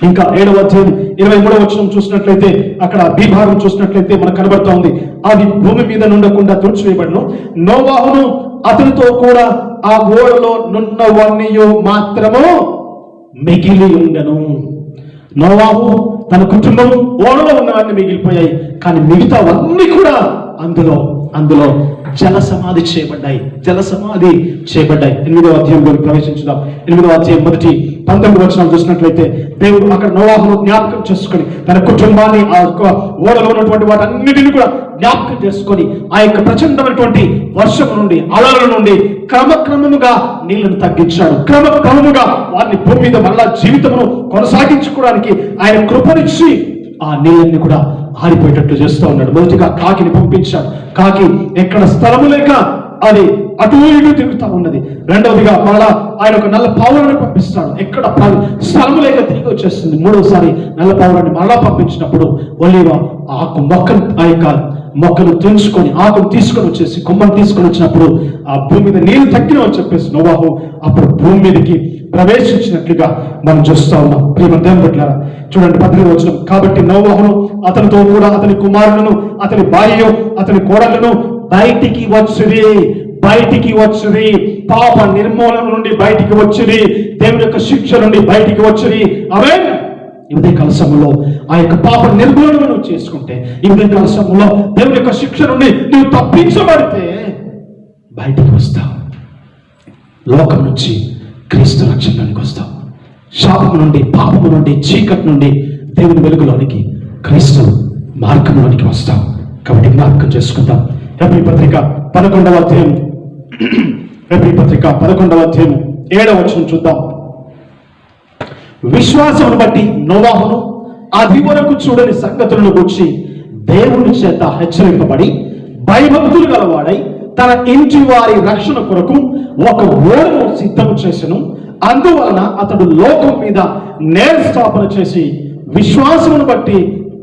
ఇంకా 7వ అధ్యాయం 23వ వచనం చూసినట్లయితే అక్కడ భీభాగం చూసినట్లయితే మనకు కనబడతా ఉంది. అది భూమి మీద నుండకుండా తుడిచివేయబడను, నోవాహును అతనితో కూడా ఆ ఓడలో నున్నవన్నీ మాత్రము మిగిలి ఉండను. నోవాహు తన కుటుంబం ఓడలో ఉన్నవన్నీ మిగిలిపోయాయి, కానీ మిగతావన్నీ కూడా అందులో జల సమాధి చేయబడ్డాయి. 8వ అధ్యాయంలో ప్రవేశించుదాం. 8వ అధ్యాయం 19 వచనాలు చూసినట్లయితే దేవుడు అక్కడ నోవాహును జ్ఞాపకం చేసుకొని తన కుటుంబాన్ని, ఆ ఓడలో ఉన్నటువంటి వాటన్నిటిని కూడా జ్ఞాపకం చేసుకొని ఆ యొక్క ప్రచండమైనటువంటి వర్షము నుండి, అలల నుండి క్రమక్రమముగా నీళ్లను తగ్గించాడు. క్రమక్రమముగా వారిని భూమి మీద మరలా జీవితమును కొనసాగించుకోవడానికి ఆయన కృపనిచ్చి ఆ నీళ్ళన్ని కూడా ఆరిపోయేటట్టు చేస్తూ ఉన్నాడు. మొదటిగా కాకిని పంపించాడు. కాకి ఎక్కడ స్థలము లేక అది అటు ఇటు తిరుగుతూ ఉన్నది. రెండవదిగా మరలా ఆయన ఒక నల్ల పావురాన్ని పంపిస్తాడు. ఎక్కడ స్థలము లేక తిరిగి వచ్చేస్తుంది. మూడవసారి నల్ల పావురాన్ని మరలా పంపించినప్పుడు ఒలీవ ఆకు మొక్కను తుంచుకొని ఆకును తీసుకొని వచ్చేసి కొమ్మను తీసుకొని వచ్చినప్పుడు ఆ భూమి మీద నీళ్లు తగ్గినవని చెప్పేసి నోవాహు అప్పుడు భూమి మీదకి ప్రవేశించినట్లుగా మనం చూస్తా ఉన్నాం. ప్రియమైన దేవుని బిడ్డలారా, చూడండి 18వ వచనం. కాబట్టి నోవాహును అతనితో కూడా అతని కుమారులను, అతని భార్య, అతని కోడలను బయటికి వచ్చిరి, పాప నిర్మూలన నుండి బయటికి వచ్చిరి, దేవుని యొక్క శిక్ష నుండి బయటికి వచ్చిరి. ఆమేన్. ఈ ఉదయకాల సమయంలో ఆ యొక్క పాప నిర్మూలన నువ్వు చేసుకుంటే, ఈ ఉదయకాల సమయంలో దేవుని యొక్క శిక్ష నుండి నువ్వు తప్పించబడితే బయటికి వస్తావు. లోకం నుంచి క్రీస్తు రక్షణలోనికి వస్తావు. శాపము నుండి, పాపము నుండి, చీకటి నుండి దేవుని వెలుగులోనికి, క్రీస్తు మార్గంలోనికి వస్తావు. కాబట్టి జ్ఞాపకం చేసుకుందాం. హెబ్రీ పత్రిక 11వ అధ్యాయం 7వ వచనం చూద్దాం. విశ్వాసమును బట్టి నోవాహును అది వరకు చూడని సంగతులను గూర్చి దేవుని చేత హెచ్చరింపబడి భయభక్తులు గలవాడై తన ఇంటి వారి రక్షణ కొరకు ఒక ఓడను సిద్ధం చేసెను. అందువలన అతడు లోకం మీద నేర స్థాపన చేసి విశ్వాసమును బట్టి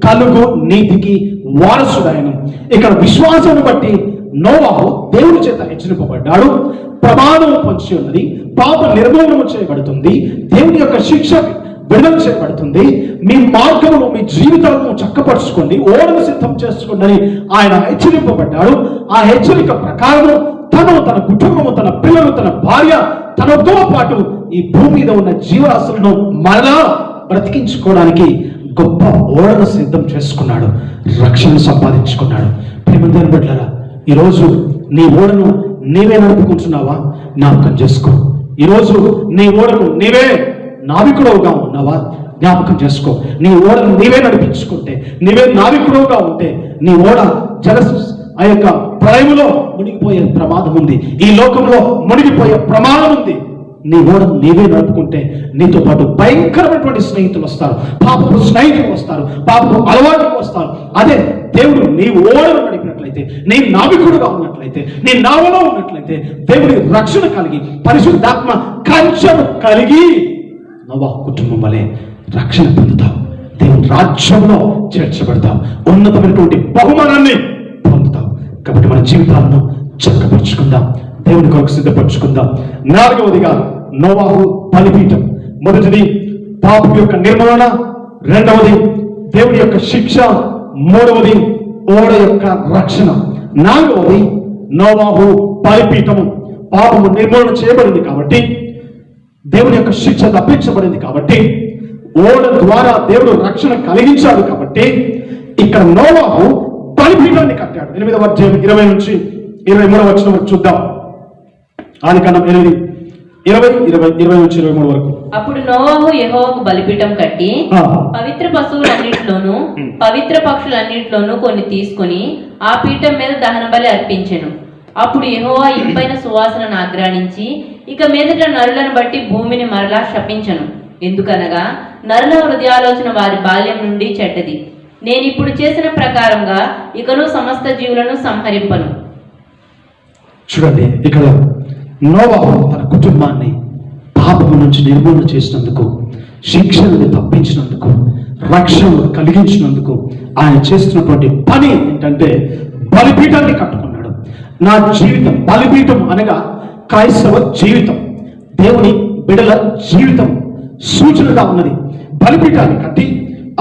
కలుగు నీతికి వారసుడాయను. ఇక్కడ విశ్వాసాన్ని బట్టి నోవాహు దేవుని చేత హెచ్చరింపబడ్డాడు. ప్రమాదం పొంచి ఉన్నది, పాప నిర్మూలన చేయబడుతుంది, దేవుని యొక్క శిక్ష విడుదల చేయబడుతుంది. మీ మార్గమును, మీ జీవితాలను చక్కపరుచుకోండి, ఓడను సిద్ధం చేసుకోండి అని ఆయన హెచ్చరింపబడ్డాడు. ఆ హెచ్చరిక ప్రకారం తను, తన కుటుంబము, తన పిల్లలు, తన భార్య, తనతో పాటు ఈ భూమి మీద ఉన్న జీవరాశులను మరలా బ్రతికించుకోవడానికి గొప్ప ఓడను సిద్ధం చేసుకున్నాడు, రక్షణ సంపాదించుకున్నాడు. ప్రేమందరి బిడ్డలారా, ఈరోజు నీ ఓడను నీవే నడుపుకుంటున్నావా? జ్ఞాపకం చేసుకో. ఈరోజు నీ ఓడను నీవే నావికుడవుగా ఉన్నావా? జ్ఞాపకం చేసుకో. నీ ఓడను నీవే నడిపించుకుంటే, నీవే నావికుడవుగా ఉంటే నీ ఓడ ఆ యొక్క ప్రళయములో మునిగిపోయే ప్రమాదం ఉంది, ఈ లోకంలో మునిగిపోయే ప్రమాదం ఉంది. నీ ఓడను నీవే నడుపుకుంటే నీతో పాటు భయంకరమైనటువంటి స్నేహితులు వస్తారు, పాపపు స్నేహితులు వస్తారు, పాపపు అలవాట్లు వస్తారు. అదే దేవుడు నీ ఓడను నడిపినట్లయితే, నీ నావికుడుగా ఉన్నట్లయితే, నీ నావలో ఉన్నట్లయితే, దేవుడి రక్షణ కలిగి, పరిశుద్ధాత్మ కంచెను కలిగి నోవాహు కుటుంబం వలె రక్షణ పొందుతావు, దేవుని రాజ్యంలో చేర్చబడతావు, ఉన్నతమైనటువంటి బహుమానాన్ని పొందుతావు. కాబట్టి మన జీవితాలను చక్కపరుచుకుందాం, దేవుని కొరకు సిద్ధపరచుకుందాం. 4వదిగా నోవాహు బలిపీఠం. మొదటిది పాపం యొక్క నిర్మూలన, రెండవది దేవుని యొక్క శిక్ష, మూడవది ఓడ యొక్క రక్షణ, 4వది నోవాహు బలిపీఠము. పాపము నిర్మూలన చేయబడింది కాబట్టి, దేవుని యొక్క శిక్ష తప్పించబడింది కాబట్టి, ఓడ ద్వారా దేవుడు రక్షణ కలిగించాడు కాబట్టి, ఇక్కడ నోవాహు బలిపీఠాన్ని కట్టాడు. 8వ అధ్యాయం 20 నుంచి 23వ వచనం చూద్దాం. ఆదికాండం 8, 20 నుంచి 23 వరకు. అప్పుడు నోవాహు యెహోవాకు బలిపీఠం కట్టి పవిత్ర పశువులన్నిటిలోను పవిత్ర పక్షులన్నిటిలోను కొన్ని తీసుకుని ఆ పీఠం మీద దహన బలి అర్పించెను. అప్పుడు యెహోవా ఇంపైన సువాసనను ఆగ్రానించి, ఇక మీదట నరులను బట్టి భూమిని మరలా శపించను. ఎందుకనగా నరుల హృదయాలోచన వారి బాల్యం నుండి చెడ్డది. నేను ఇప్పుడు చేసిన ప్రకారంగా ఇకను సమస్త జీవులను సంహరింపను. చూడండి, ఇక్కడ నోవాహు తన కుటుంబాన్ని పాపము నుంచి నిర్మూలన చేసినందుకు, శిక్షను తప్పించినందుకు, రక్షణ కలిగించినందుకు ఆయన చేస్తున్నటువంటి పని ఏంటంటే బలిపీఠాన్ని కట్టుకున్నాడు. నా జీవితం బలిపీఠం అనగా క్రైస్తవ జీవితం, దేవుని బిడల జీవితం సూచనగా ఉన్నది. బలిపీఠాన్ని కట్టి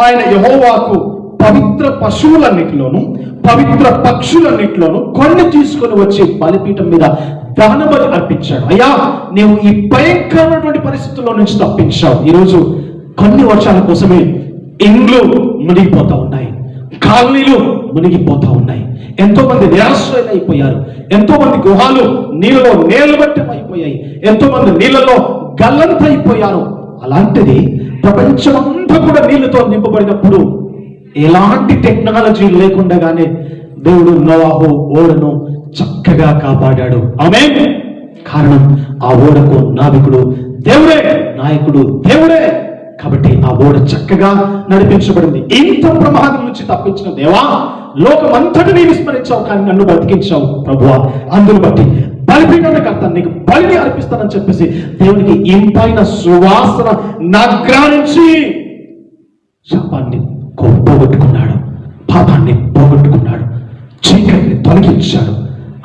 ఆయన యెహోవాకు పవిత్ర పశువులన్నిటిలోను పవిత్ర పక్షులన్నిటిలోను కొన్ని తీసుకొని వచ్చి బలిపీఠం మీద దహన బలి అర్పించాడు. అయ్యా, నీవు ఈ భయంకరమైనటువంటి పరిస్థితుల్లో నుంచి తప్పించావు. ఈరోజు కొన్ని వర్షాల కోసమే ఇండ్లు మునిగిపోతా ఉన్నాయి, కాలనీలు మునిగిపోతా ఉన్నాయి, ఎంతో మంది నిరాశ్రయులు అయిపోయారు, ఎంతో మంది గృహాలు నీళ్ళలో నేలబట్టం అయిపోయాయి, ఎంతో మంది నీళ్ళలో గల్లంతైపోయారు. అలాంటిది ప్రపంచమంతా కూడా నీళ్లతో నింపబడినప్పుడు ఎలాంటి టెక్నాలజీ లేకుండానే దేవుడు నోవాహు ఓడను చక్కగా కాపాడాడు. ఆమేన్. కారణం, ఆ ఓడకు నావికుడు దేవుడే, నాయకుడు దేవుడే. కాబట్టి ఆ ఓడ చక్కగా నడిపించబడింది. ఇంత ప్రమాదం నుంచి తప్పించిన దేవా, లోకమంతటినీ విస్మరించావు, కానీ నన్ను బ్రతికించావు ప్రభువా. అందును బట్టి బలిపీఠాన్ని కడతాను, నీకు బలిని అర్పిస్తానని చెప్పేసి దేవునికి ఇంపైన సువాసన నగ్రానించి శాపాన్ని పోగొట్టుకున్నాడు, పాపాన్ని పోగొట్టుకున్నాడు, చీకటిని తొలగించాడు,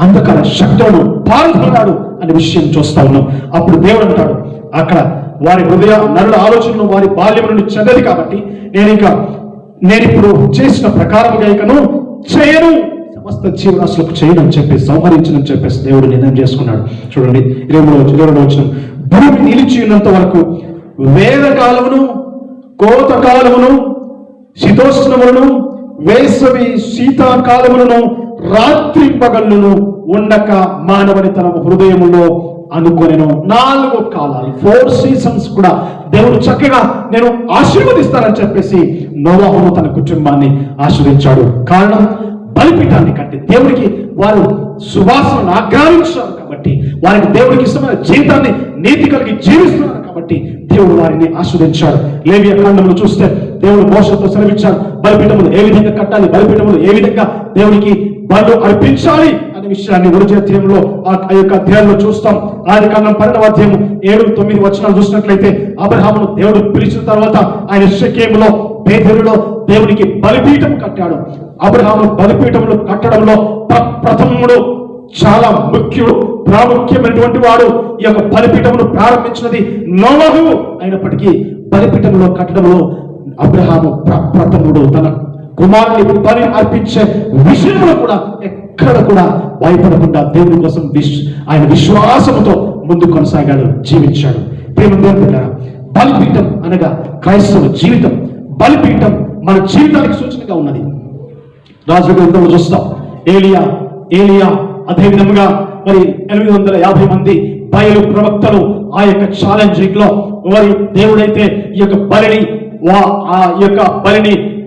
అంధకార శక్తులను పాల్గొన్నాడు అనే విషయం చూస్తా ఉన్నాం. అప్పుడు దేవుడు అంటాడు, అక్కడ వారి హృదయ నరుల ఆలోచనలు వారి బాల్యం నుండి చెడ్డది కాబట్టి నేను ఇప్పుడు చేసిన ప్రకారంగా ఇకను చేయను, సమస్త జీవరాశులకు చేయను అని చెప్పేసి, సంహరించనని చెప్పేసి దేవుడు నిర్ణయం చేసుకున్నాడు. చూడండి 23వ వచనం. భూమి నిలిచి ఉన్నంత వరకు వేదకాలమును కోతకాలమును శీతోష్ణములను వేసవి శీతాకాలములను రాత్రి పగళ్ళను ఉండక మానవుని తన హృదయములో అనుకొనెను. 4 కాలాలు, 4 సీజన్స్ కూడా దేవుడు చక్కగా నేను ఆశీర్వదిస్తానని చెప్పేసి నోవాహును తన కుటుంబాన్ని ఆశీర్వదించాడు. కారణం, బలిపీఠాన్ని కట్టి దేవుడికి వారు సువాసనను ఆగ్రహించారు కాబట్టి, వారికి దేవుడికి ఇష్టమైన జీవితాన్ని నీతి కలిగి జీవిస్తున్నారు కాబట్టి దేవుడు వారిని ఆశీర్వదించాడు. లేవియ కాండములు చూస్తే దేవుడు మోషేతో సెలవిచ్చాడు, బలిపీఠములు ఏ విధంగా కట్టాలి, బలిపీఠములు ఏ విధంగా దేవుడికి బలు అర్పించాలి అనే విషయాన్ని 1వ అధ్యాయంలో ఆ యొక్క అధ్యాయంలో చూస్తాం. ఆదికాండం 12వ అధ్యాయం 7-9 వచనాలు చూసినట్లయితే, అబ్రహామును దేవుడు పిలిచిన తర్వాత ఆయన షెకెములో బేతేలులో దేవునికి బలిపీఠం కట్టాడు. అబ్రహాము బలిపీఠంలో కట్టడంలో ప్రథముడు, చాలా ముఖ్యుడు, ప్రాముఖ్యమైనటువంటి వాడు. ఈ యొక్క బలిపీఠమును ప్రారంభించినది నోవహు అయినప్పటికీ బలిపీఠంలో కట్టడంలో అబ్రహాము ప్రథముడు. తన కుమారుని బలి అర్పించే విషయంలో కూడా ఎక్కడ కూడా భయపడకుండా దేవుని కోసం ఆయన విశ్వాసంతో ముందు కొనసాగాడు, జీవించాడు. ప్రేమ బలిపీఠం అనగా క్రైస్తవ జీవితం. బలిపీఠం మన జీవితానికి సూచనగా ఉన్నది. రాజు గ్రంథంలో చూస్తాం, ఏలియా అదే విధముగా మరి 850 మంది బయలు ప్రవక్తలు ఆ యొక్క ఛాలెంజింగ్ లో వారి దేవుడైతే ఈ యొక్క బలిని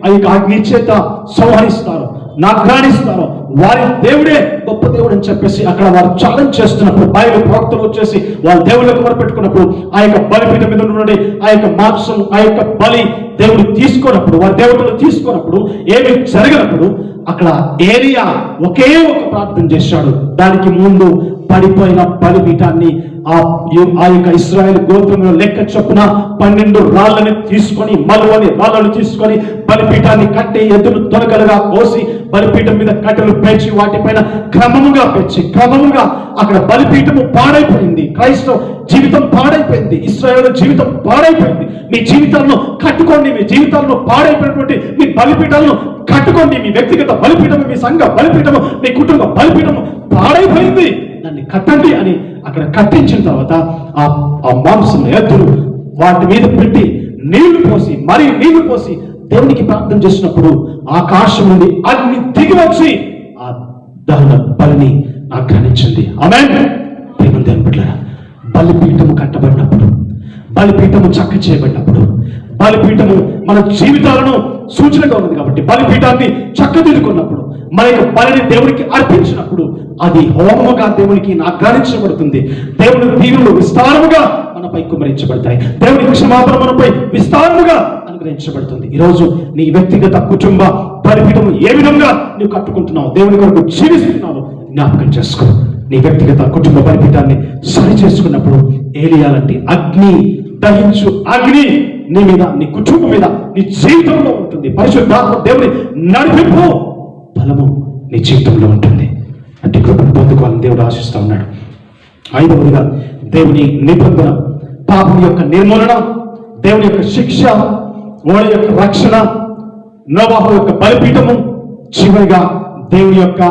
ఆ యొక్క అగ్ని చేత సంహరిస్తారు, నాగ్రాణిస్తారు. వారి దేవుడే గొప్ప దేవుడు అని చెప్పేసి అక్కడ వారు ఛాలెంజ్ చేస్తున్నప్పుడు బయలు ప్రవక్తలు వచ్చేసి వాళ్ళ దేవుళ్ళకు మొరపెట్టుకున్నప్పుడు ఆ యొక్క బలిపీఠం మీద ఉన్నటువంటి ఆ యొక్క మాంసం, ఆ యొక్క బలి దేవుడు తీసుకున్నప్పుడు, వారి దేవుడు తీసుకున్నప్పుడు ఏమి జరగనప్పుడు అక్కడ ఏలియా ఒకే ఒక ప్రార్థన చేశాడు. దానికి ముందు పడిపోయిన బలిపీఠాన్ని ఆ యొక్క ఇశ్రాయేలు గోత్రంలో లెక్క చొప్పున 12 రాళ్ళని తీసుకొని, మలువని రాళ్ళను తీసుకొని బలిపీఠాన్ని కట్టి ఎద్దులు తొలకలుగా కోసి బలిపీఠం మీద కట్టెలు పేర్చి వాటిపైన క్రమముగా అక్కడ బలిపీఠము పాడైపోయింది. క్రైస్తవ జీవితం పాడైపోయింది, ఇశ్రాయేలు జీవితం పాడైపోయింది. మీ జీవితాలను కట్టుకోండి, మీ జీవితాలను పాడైపోయినటువంటి మీ బలిపీఠాలను కట్టుకోండి. మీ వ్యక్తిగత బలిపీఠము, మీ సంఘ బలిపీఠము, మీ కుటుంబ బలిపీఠము పాడైపోయింది, దాన్ని కట్టండి అని అక్కడ కట్టించిన తర్వాత ఆ మాంసం ఎద్దులు వాటి మీద పెట్టి నీళ్లు పోసి దేవునికి ప్రార్థన చేసినప్పుడు ఆకాశం నుండి అగ్ని దిగి వచ్చి ఆ దహన బలిని ఆక్రమించింది. ఆమేన్. దేవుని బిడ్డలారా, బలిపీఠము కట్టబడినప్పుడు, బలిపీఠము చక్క చేయబడినప్పుడు, బలిపీఠము మన జీవితాలను సూచనగా ఉన్నది కాబట్టి బలిపీఠాన్ని చక్కదిద్దుకున్నప్పుడు, మన యొక్క బలిని దేవునికి అర్పించినప్పుడు అది హోమముగా దేవునికి ఆగ్రహించబడుతుంది. దేవుని దీవులు విస్తారముగా మనపై కుమరించబడతాయి. దేవుని క్షమాపణ మనపై విస్తారముగా అనుగ్రహించబడుతుంది. ఈరోజు నీ వ్యక్తిగత కుటుంబ బలిపీఠము ఏ విధంగా నువ్వు కట్టుకుంటున్నావు, దేవుని కొరకు జీవిస్తున్నావు జ్ఞాపకం చేసుకో. నీ వ్యక్తిగత కుటుంబ బలిపీఠాన్ని సరి చేసుకున్నప్పుడు ఏలియా లాంటి అగ్ని, దహించు అగ్ని నీ మీద, నీ కుటుంబం మీద, నీ జీవితంలో ఉంటుంది. పరిశుద్ధాత్మ దేవుని నడిపింపు బలము నీ జీవితంలో ఉంటుంది. అంటే కృపను పొందుకోవాలని దేవుడు ఆశిస్తూ ఉన్నాడు. 5వదిగా దేవుని నిబంధన, పాపం యొక్క నిర్మూలన, దేవుని యొక్క శిక్ష, వాడి యొక్క రక్షణ, నోవహు యొక్క బలిపీఠము, చివరిగా దేవుని యొక్క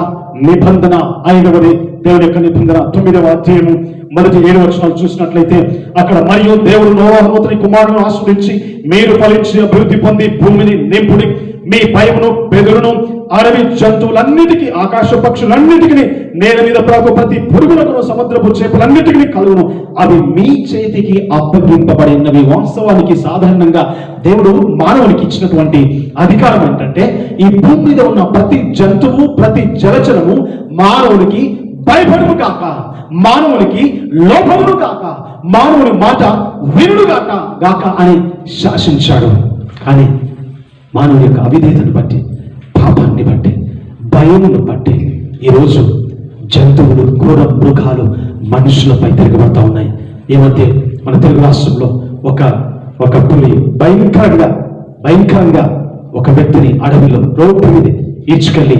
నిబంధన. 5వది దేవుని యొక్క నిబంధన. 9వ అధ్యాయము మొదటి 7 వచనాలు చూసినట్లయితే అక్కడ, మరియు దేవుడు నోవహు అతని కుమారులను ఆశ్రయించి మీరు ఫలించి అభివృద్ధి పొంది భూమిని నింపుడి, మీ భయమును బెదురును అడవి జంతువులన్నిటికీ, ఆకాశ పక్షులన్నిటికీ, నేల మీద ప్రాకు ప్రతి పురుగులకు, సముద్రపు చేపలన్నిటికీ కలుగును, అవి మీ చేతికి అప్పగింపబడినవి. వాస్తవానికి సాధారణంగా దేవుడు మానవునికి ఇచ్చినటువంటి అధికారం ఏంటంటే, ఈ భూమి మీద ఉన్న ప్రతి జంతువు, ప్రతి జలచరము మానవునికి భయపడును కాక, మానవునికి లోపమును కాక, మానవుని మాట వినుడు గాక అని శాసించాడు. కానీ మానవుని యొక్క అవిధేయతను బట్టి, పాపాన్ని బట్టి, భయమును బట్టి ఈరోజు జంతువులు, క్రూర మృగాలు మనుషులపై తిరగబడతా ఉన్నాయి. ఈ మధ్య మన తెలుగు రాష్ట్రంలో ఒక పులి భయంకరంగా ఒక వ్యక్తిని అడవిలో రోడ్డు మీద ఈడ్చుకెళ్ళి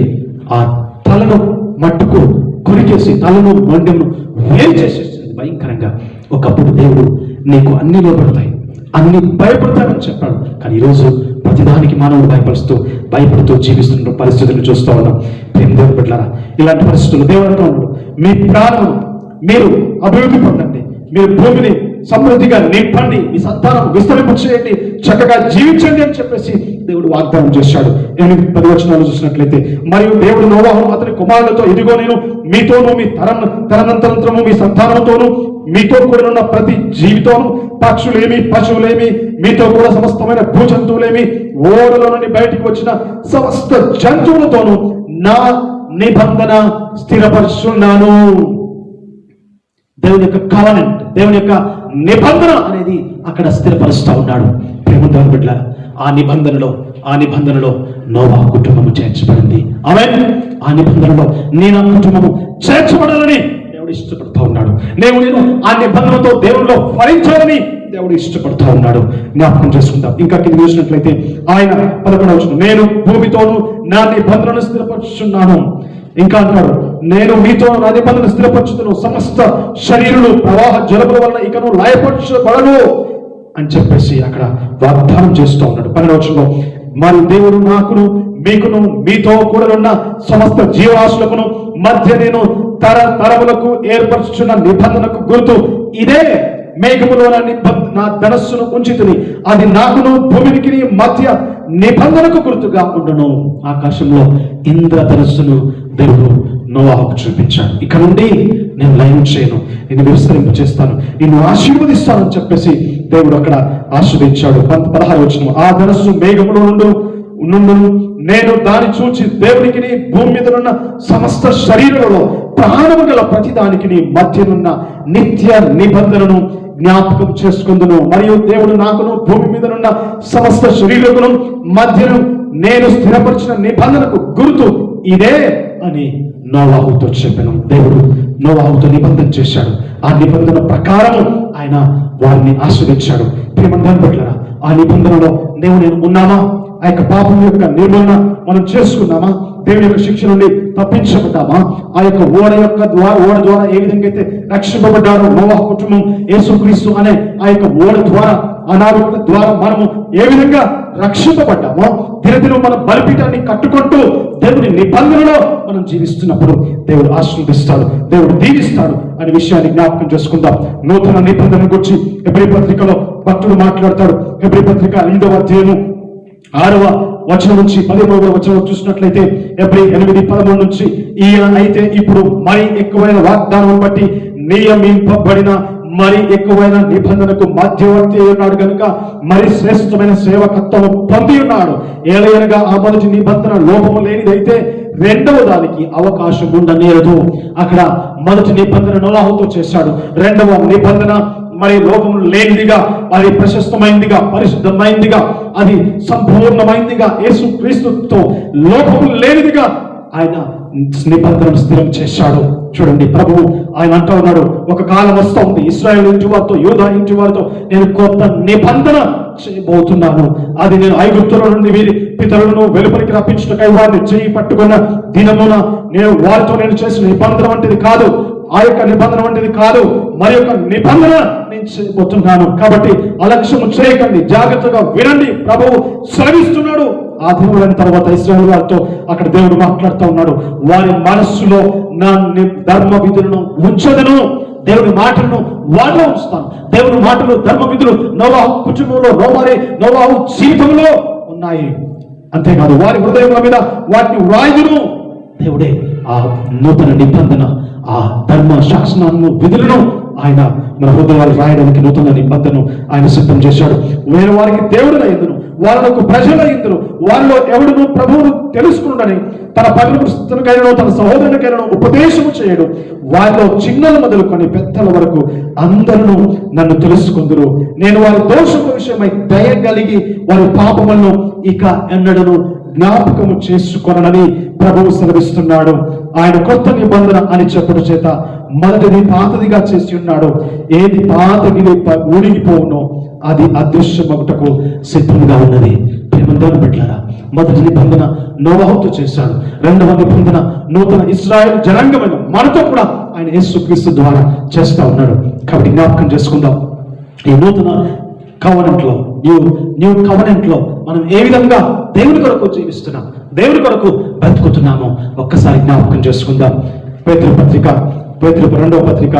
ఆ తలను మట్టుకు కొరికేసి తలను మొండెను వేరు చేసేసింది భయంకరంగా. ఒకప్పుడు దేవుడు నీకు అన్ని లోపడతాయి, అన్ని భయపడతానని చెప్పాడు. కానీ ఈరోజు ప్రతిదానికి మానవుడు భయపడుతూ జీవిస్తున్న పరిస్థితులను చూస్తూ ఉన్నాం. ప్రేమ దేవుని బిడ్డలారా, ఇలాంటి పరిస్థితులు దేవుడు అంటూ ఉన్నాడు, మీ ప్రాణం మీరు అభివృద్ధి పొందండి, మీరు భూమిని సమృద్ధిగా నింపండి, మీ సంతానం విస్తరింపు చేయండి, చక్కగా జీవించండి అని చెప్పేసి దేవుడు వాగ్దానం చేశాడు. 8-10 వచనాలు చూసినట్లయితే, మరియు దేవుడు నోవహు అతని కుమారులతో, ఇదిగో నేను మీతోను, మీ తరనంతరము మీ సంతానంతోను, మీతో కూడా ఉన్న ప్రతి జీవితోను, పక్షులేమి పశువులేమి, మీతో కూడా సమస్తమైన భూజంతువులేమి, ఓడలో నుండి బయటికి వచ్చిన సమస్త జంతువులతోనూ నా నిబంధన స్థిరపరుచున్నాను. దేవుని యొక్క కవనెంట్, దేవుని యొక్క నిబంధన అనేది అక్కడ స్థిరపరుస్తూ ఉన్నాడు. ప్రేమదేవుని బిడ్డ, ఆ నిబంధనలో నోవహు కుటుంబము చేర్చబడింది. ఆమేన్. ఆ నిబంధనలో నేను ఆ కుటుంబము చేర్చబడాలని దేవుడు ఇష్టపడుతూ ఉన్నాడు. నేను ఆ నిబంధనతో దేవునిలో ఫలించాలని దేవుడు ఇష్టపడుతూ ఉన్నాడు. జ్ఞాపకం చేసుకుందాం. ఇంకా కింద చూసినట్లయితే ఆయన 11వ వచనం, నేను భూమితోను నా నిబంధనను స్థిరపరుచున్నాను. ఇంకా అంటాడు, నేను మీతో నా నిబంధన స్థిరపరచుతును, సమస్త శరీరులు ప్రవాహ జలముల వలన ఇకను లయపరచబడను అని చెప్పేసి అక్కడ వాగ్దానం చేస్తూ ఉన్నాడు. 12వ వచనంలో, మరి దేవుడు నాకును మీకును మీతో కూడా ఉన్న సమస్త జీవరాశులకును మధ్య నేను తరములకు ఏర్పరచుచున్న నిబంధనకు గుర్తు ఇదే, మేఘములో నా ధనస్సును ఉంచితిని, అది నాకును భూమికి మధ్య నిబంధనకు గుర్తుగా ఉండును. ఆకాశంలో ఇంద్రధనస్సును దేవుడు నోవాహుకు చూపించాడు. ఇక నుండి నేను లయం చేయను, నిన్ను విస్తరింప చేస్తాను, నిన్ను ఆశీర్వదిస్తానని చెప్పేసి దేవుడు అక్కడ ఆశీర్వదించాడు. 16వ వచనం, ఆ ధనస్సు మేఘములో నుండును, నేను దాన్ని చూచి దేవునికి భూమి మీద ఉన్న సమస్త శరీరంలో ప్రాణము గల ప్రతి దానికి మధ్యనున్న నిత్య నిబంధనను జ్ఞాపకం చేసుకుందును. మరియు దేవుడు నాకును భూమి మీదనున్న సమస్త శరీరమును మధ్యను నేను స్థిరపరిచిన నిబంధనకు గుర్తు ఇదే అని నోవాహుతో చెప్పాను. దేవుడు నోవాహుతో నిబంధన చేశాడు. ఆ నిబంధన ప్రకారం ఆయన వారిని ఆస్వాదించాడు. ప్రియమందరం పట్లరా, ఆ నిబంధనలో నేను ఉన్నామా? ఆ యొక్క పాపం యొక్క నిర్మూలన మనం చేసుకున్నామా? దేవుని యొక్క శిక్ష నుండి తప్పించబడ్డామా? ఆ యొక్క ఓడ ద్వారా ఏ విధంగా అయితే రక్షింపబడ్డారో నోవాహు కుటుంబం, యేసుక్రీస్తు అనే ఆ యొక్క ఓడ ద్వారా, అనారోగ్య ద్వారా మనము ఏ విధంగా రక్షింపబడ్డామో, దినదినం మన బలిపీఠాన్ని కట్టుకుంటూ దేవుని నిబంధనలో మనం జీవిస్తున్నప్పుడు దేవుడు ఆశీర్వదిస్తాడు, దేవుడు దీవిస్తాడు అనే విషయాన్ని జ్ఞాపకం చేసుకుందాం. నూతన నిబంధన గురించి హెబ్రీ పత్రికలో భక్తుడు మాట్లాడతాడు. హెబ్రీ పత్రిక 8వ అధ్యాయము 6వ వచనం నుంచి 13వ వచనం చూసినట్లయితే, హెబ్రీ 8:13 నుంచి, ఈయన అయితే ఇప్పుడు మరి ఎక్కువైన వాగ్దానం బట్టి నియమింపబడిన మరి ఎక్కువైన నిబంధనకు మధ్యవర్తి ఉన్నాడు కనుక మరి శ్రేష్టమైన సేవకత్వం పొంది ఉన్నాడు. ఏలయనగా ఆ మొదటి నిబంధన లోపము లేనిదైతే రెండవ దానికి అవకాశం ఉండనేరదు. అక్కడ మొదటి నిబంధన నోవాహుతో చేశాడు. రెండవ నిబంధన మరి లోకము లేనిదిగా, మరి ప్రశస్తమైందిగా, పరిశుద్ధమైందిగా, అది సంపూర్ణమైందిగా, యేసుక్రీస్తుతో లోపము లేనిదిగా ఆయన నిబంధనను స్థిరం చేశాడు. చూడండి, ప్రభువు ఆయన అంటూ ఉన్నాడు, ఒక కాలం వస్తూ ఉంది, ఇశ్రాయేలు ఇంటి వారితో, యూదా ఇంటి వారితో నేను కొత్త నిబంధన చేయబోతున్నాను. అది నేను ఐగుప్తుల నుండి వీరి పితరులను వెలుపలికి రప్పించుటకై వారిని చేయి పట్టుకున్న దినమున నేను వారితో నేను చేసిన నిబంధన వంటిది కాదు, ఆ యొక్క నిబంధన వంటిది కాదు, మరి యొక్క నిబంధన నేను చేయబోతున్నాను. కాబట్టి అలక్ష్యము చేయకండి, జాగ్రత్తగా వినండి, ప్రభువు సెలవిస్తున్నాడు. ఆ దినములైన తర్వాత ఇశ్రాయేలు వారితో అక్కడ దేవుడు మాట్లాడుతూ ఉన్నాడు, వారి మనస్సులో నా ధర్మ విధులను ఉంచదను. దేవుని మాటలను వారిలో ఉంచుతాను. దేవుని మాటలు, ధర్మ విధులు నోవాహు కుటుంబంలో, నోవాహు జీవితంలో ఉన్నాయి. అంతేకాదు వారి హృదయముల మీద వాటిని వ్రాయుదును. దేవుడే ఆ నూతన నిబంధన, ఆ ధర్మ శాసనాలను, విధులను ఆయన మన హృదయాలు రాయడానికి నూతన నిబంధనను ఆయన సిద్ధం చేశాడు. వేరే వారికి దేవుడుల ఎందును, వారికి ప్రజల ఎందును, వారిలో ఎవడును ప్రభువును తెలుసుకున్నాడని తన పట్టణకైనా తన సహోదరునికైనా ఉపదేశము చేయడు. వారిలో చిన్నల మొదలుకొని పెద్దల వరకు అందరూ నన్ను తెలుసుకుందురు. నేను వారి దోషముల విషయమై దయ కలిగి వారి పాపములను ఇక ఎన్నడను జ్ఞాపకము చేసుకొనని ప్రభువు సెలవిస్తున్నాడు. ఆయన కొత్త నిబంధన అని చెప్పడం చేత మొదటిది పాతదిగా చేసి ఉన్నాడు. ఏది పాతది ఊడిగిపోవునో అది అదృశ్యమగుటకు సిద్ధంగా ఉన్నది. ప్రేమందరూ బిడ్డలారా, మొదటి నిబంధన నోవాహుతో చేశాడు. రెండవ నిబంధన నూతన ఇశ్రాయేలు జనాంగమైన మనతో కూడా ఆయన యేసుక్రీస్తు ద్వారా చేస్తా ఉన్నాడు. కాబట్టి జ్ఞాపకం చేసుకుందాం, ఈ నూతన కవనెంట్ లో, న్యూ కవనెంట్ లో మనం ఏ విధంగా దేవుని కొరకు జీవిస్తున్నాం, దేవుని కొరకు బ్రతుకుతున్నామో ఒక్కసారి జ్ఞాపకం చేసుకుందాం. పేతురు 2వ పత్రిక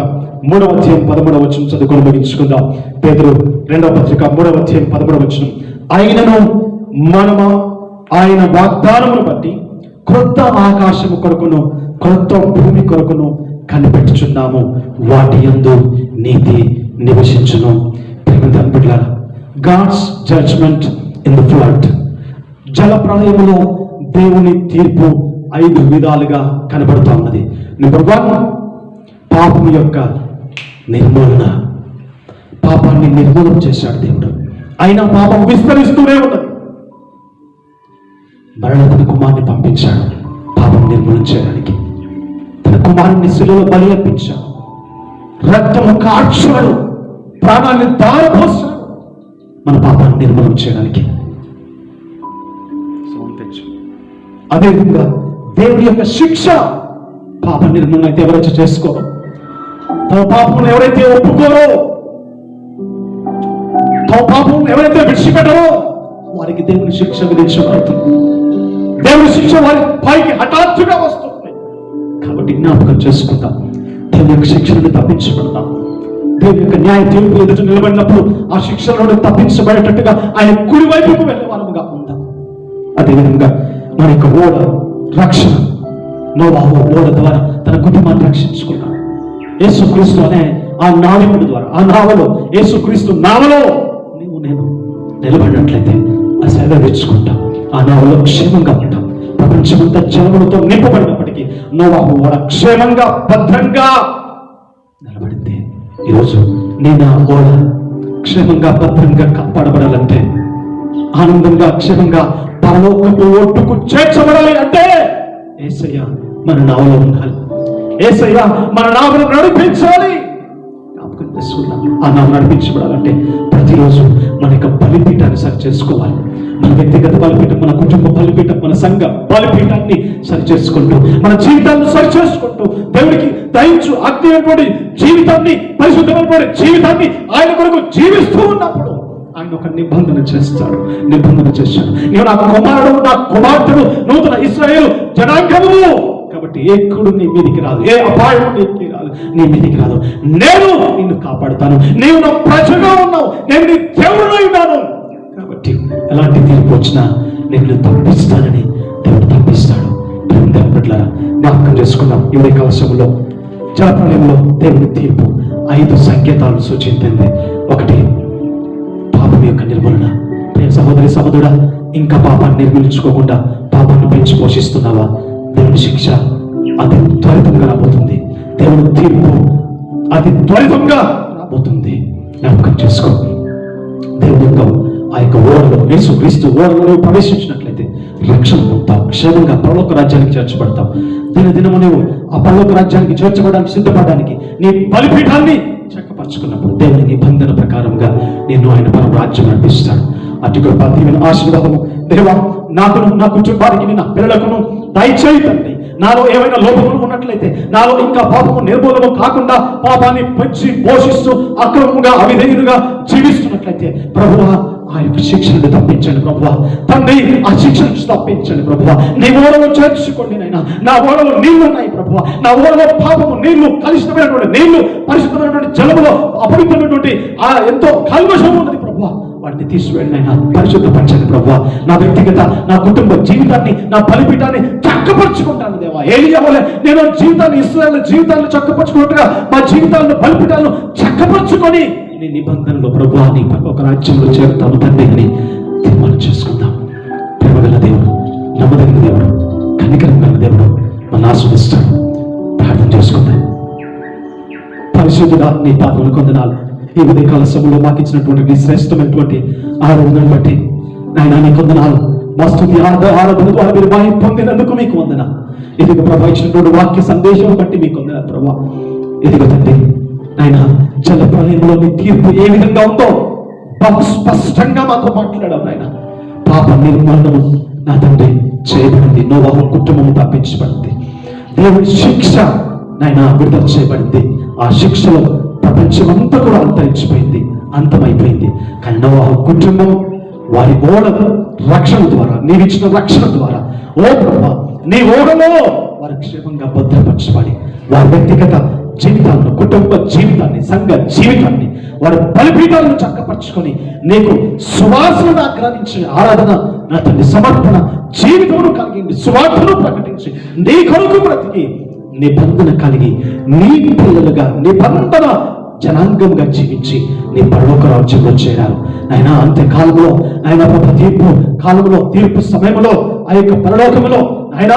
3వ అధ్యాయం 13వ వచనం చదువుకొని ముగించుకుందాం. పేతురు 2వ పత్రిక 3వ అధ్యాయం 13వ వచనం, ఆయనను మనము ఆయన వాగ్దానమును బట్టి క్రొత్త ఆకాశము కొరకును క్రొత్త భూమి కొరకును కనిపెట్టుచున్నాము, వాటి యందు నీతి నివసించును. God's judgment in the flood, జల ప్రళయములో దేవుని తీర్పు 5 విధాలుగా కనబడుతూ ఉన్నది. నెంబర్ 1, పాపం యొక్క నిర్మూలన. పాపాన్ని నిర్మూలన చేశాడు దేవుడు. అయినా పాపం విస్తరిస్తూనే ఉన్నది. మరణ కుమారుని పంపించాడు పాపం నిర్మూలన చేయడానికి. తన కుమారుని శిలువలో బలి అర్పించాడు, రక్తము కార్చాడు, ప్రాణాన్ని దారపోసాడు. మన పాపాన్ని నిర్మూలన చేయడానికి. అదేవిధంగా దేవుడి యొక్క శిక్ష పాప నిర్మూలన అయితే ఎవరైతే చేసుకోరో, తమ పాపమును ఎవరైతే ఒప్పుకోరో, తమ పాపమును ఎవరైతే విడిచిపెట్టరో వారికి దేవుని శిక్ష విధించబడుతుంది. దేవుని శిక్ష వారి పైకి హఠాత్తుగా వస్తుంది. కాబట్టి జ్ఞాపకం చేసుకుందాం, దేవుని యొక్క శిక్షను తప్పించబడతాం. దేవుని యొక్క న్యాయ తీర్పు ఎదుట నిలబడినప్పుడు ఆ శిక్షలను తప్పించబడేటట్టుగా ఆయన కుడి వైపుకు వెళ్ళే వారముగా ఉందాం. అదేవిధంగా మన యొక్క ఓడ రక్షణ, నోవాహు ఓడ ద్వారా తన కుటుంబాన్ని రక్షించుకున్నాడు. యేసుక్రీస్తు అనే ఆ నావికుడి ద్వారా, ఆ నావలో, యేసుక్రీస్తు నావలో నీవు నేను నిలబడినట్లయితే ఆ సేవ తెచ్చుకుంటాం, ఆ నావలో క్షేమంగా ఉంటాం. ప్రపంచమంతా జలములతో నింపబడినప్పటికీ నోవాహు ఓడ క్షేమంగా భద్రంగా నిలబడింది. ఈరోజు నేను ఆ ఓడ క్షేమంగా భద్రంగా కాపాడబడాలంటే, ఆనందంగా క్షేమంగా పరలోకపు ఒడ్డుకు చేర్చబడాలి అంటే యేసయ్య మన నావలో ఉండాలి. యేసయ్య మన నావను నడిపించాలి. జ్ఞాపకం చేసుకుందాం, ఆ నావ నడిపించబడాలంటే ప్రతిరోజు మన యొక్క బలిపీఠాన్ని సరి చేసుకోవాలి. మన వ్యక్తిగత బలిపీఠం, మన కుటుంబ బలిపీఠం, మన సంఘ బలిపీఠాన్ని సరి చేసుకుంటూ, మన జీవితాన్ని సరి చేసుకుంటూ, దేవుడికి దయించు ఆత్మీయమైనటువంటి జీవితాన్ని, పరిశుద్ధమైనటువంటి జీవితాన్ని ఆయన కొరకు జీవిస్తూ ఉన్నప్పుడు ఆయన ఒక నిబంధన చేస్తాడు. నిబంధన చేశాడు, నేను నా కుమారుడు, నా కుమార్తెడు, నూతన ఇశ్రాయేలు జనాంగము. కాబట్టి ఏ కుడు నీ మీదికి రాదు, ఏ అపాయం నీకు రాదు, నీ మీదికి రాదు. నేను నిన్ను కాపాడుతాను, నీవు నా ప్రజగా ఉన్నావు, నేను నీ దేవుడై ఉన్నాను. కాబట్టి ఎలాంటి తీర్పు వచ్చినా నేను తప్పిస్తానని దేవుడు తప్పిస్తాడు. బిడ్డలారా, జ్ఞాపకం చేసుకున్నాం, ఈ కవచంలో జలప్రలయంలో దేవుని తీర్పు 5 సంకేతాలను సూచించింది. ఒకటి, పాపం యొక్క నిర్మూలన. ప్రియ సహోదరి సహోదరుడా, ఇంకా పాపాన్ని నిర్మూలించుకోకుండా పాపాన్ని పెంచి పోషిస్తున్నావా? దేవుని శిక్ష అతి త్వరితంగా రాబోతుంది. దేవుని తీర్పు అతి త్వరితంగా రాబోతుంది. జ్ఞాపకం చేసుకో. దేవుని యొక్క ఆ యొక్క ఓడలో, యేసుక్రీస్తు ఓడలో ప్రవేశించినట్లయితే రక్షణ పొందుతావు, క్షేమంగా పరలోక రాజ్యానికి చేర్చబడతావు. దినదినము నీవు ఆ పరలోక రాజ్యానికి చేర్చబడడానికి సిద్ధపడడానికి నీ బలిపీఠాన్ని చక్కపరుచుకున్నప్పుడు దేవుని నిబంధన ప్రకారంగా నిన్ను ఆయన పరమ రాజ్యం నడిపిస్తాడు. అటు కృప, దీవెన, ఆశీర్వాదము దేవా నాకును, నా కుటుంబానికి, నా పిల్లలకును దయచేయి తండ్రి. నాలో ఏమైనా లోపములు ఉన్నట్లయితే, నాలో ఇంకా పాపము నిర్మూలము కాకుండా పాపాన్ని పెంచి పోషిస్తూ అక్రమముగా అవిధేయులుగా జీవిస్తున్నట్లయితే ప్రభువా ఆ యొక్క శిక్షను తప్పించండి ప్రభువా. తండ్రి ఆ శిక్షను తప్పించండి ప్రభువా. నీ ఓడలో చేర్చుకోండి నైనా. నా ఓడలో నీళ్లు ఉన్నాయి ప్రభువా. నా ఓడలో పాపము నీళ్లు, కలుషితమైనటువంటి నీళ్లు, పరిశుద్ధమైనటువంటి జలములో అపవిత్రమైనటువంటి ఆ ఎంతో కల్మషం ఉన్నది ప్రభువా. వాటిని తీసివేయండి ఆయన, పరిశుద్ధపరచండి ప్రభువా. నా వ్యక్తిగత, నా కుటుంబ జీవితాన్ని, నా బలిపీఠాన్ని చక్కపరుచుకుంటాను దేవా. ఏలియా వలె నేను జీవితాన్ని, ఇశ్రాయేలు జీవితాన్ని చక్కపరుచుకున్నట్టుగా మా జీవితాలను, బలిపీఠాలను చక్కపరుచుకొని నీ నిబంధనలో ప్రభువా నీ ఒక రాజ్యంలో చేరుతాను తండ్రి అని తీర్మానం చేసుకుందాం. ప్రేమగల దేవుడు, నమ్మదగిన దేవుడు, కనికరం గల దేవుడు మన ఆస్వాదిస్తాడు. ప్రార్థన చేసుకుందాం. పరిశుద్ధుడా, నీ పాపములు కొందనాలు. ఈ ఉదయకాల సమయంలో మాకు ఇచ్చినటువంటి శ్రేష్టమైనటువంటి ఆరాధనను బట్టి నాయన నీ కొందనాలు. మా స్తుతి ఆరాధన ద్వారా మీరు మహిమ పొందినందుకు మీకు వందనాలు. ఇదిగో ప్రభా ఇచ్చినటువంటి వాక్య సందేశం బట్టి మీకు వందనాలు ప్రభా. ఇదిగో తండ్రి నాయన జల ప్రళయంలో మీ తీర్పు ఏ విధంగా ఉందో బహు స్పష్టంగా మాతో మాట్లాడావు నాయన. పాప నిర్మూలనము నా తండ్రి చేయబడింది. నోవాహు కుటుంబము తప్పించబడింది. దేవుని శిక్ష నాయన విడుదల చేయబడింది. ఆ శిక్షలో ప్రపంచమంతా కూడా అంతరించిపోయింది, అంతమైపోయింది. కానీ నోవాహు కుటుంబం వారి ఓడ రక్షణ ద్వారా, నీవిచ్చిన రక్షణ ద్వారా ఓ ప్రభా నీ ఓడలో వారి క్షేమంగా భద్రపరచబడి వారి వ్యక్తిగత జీవితాలను, కుటుంబ జీవితాన్ని, సంఘ జీవితాన్ని, వారి బలిపీఠాలను చక్కపరుచుకొని నీకు సువాసన ఆగ్రహించి ఆరాధన నా తండ్రి సమర్పణ జీవితమును కలిగింది, సువార్తను ప్రకటించి నీ కొరకు బ్రతికి నిబంధన కలిగి నీ పిల్లలుగా నిబంధన జనాంగంగా జీవించి నీ పరలోక రాజ్యంలో చేరారు ఆయన. అంత్యకాలంలో ఆయన తీర్పు కాలంలో, తీర్పు సమయంలో ఆ యొక్క పరలోకములో ఆయన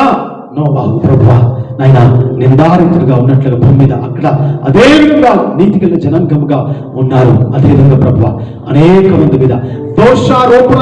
నోవాహు ప్రభువా నాయన నిందారితులుగా ఉన్నట్లుగా భూమి మీద అక్కడ అదే విధంగా నీతి గల జనాంగముగా ఉన్నారు. అదే విధంగా ప్రభువా అనేక మంది మీద దోషారోపణ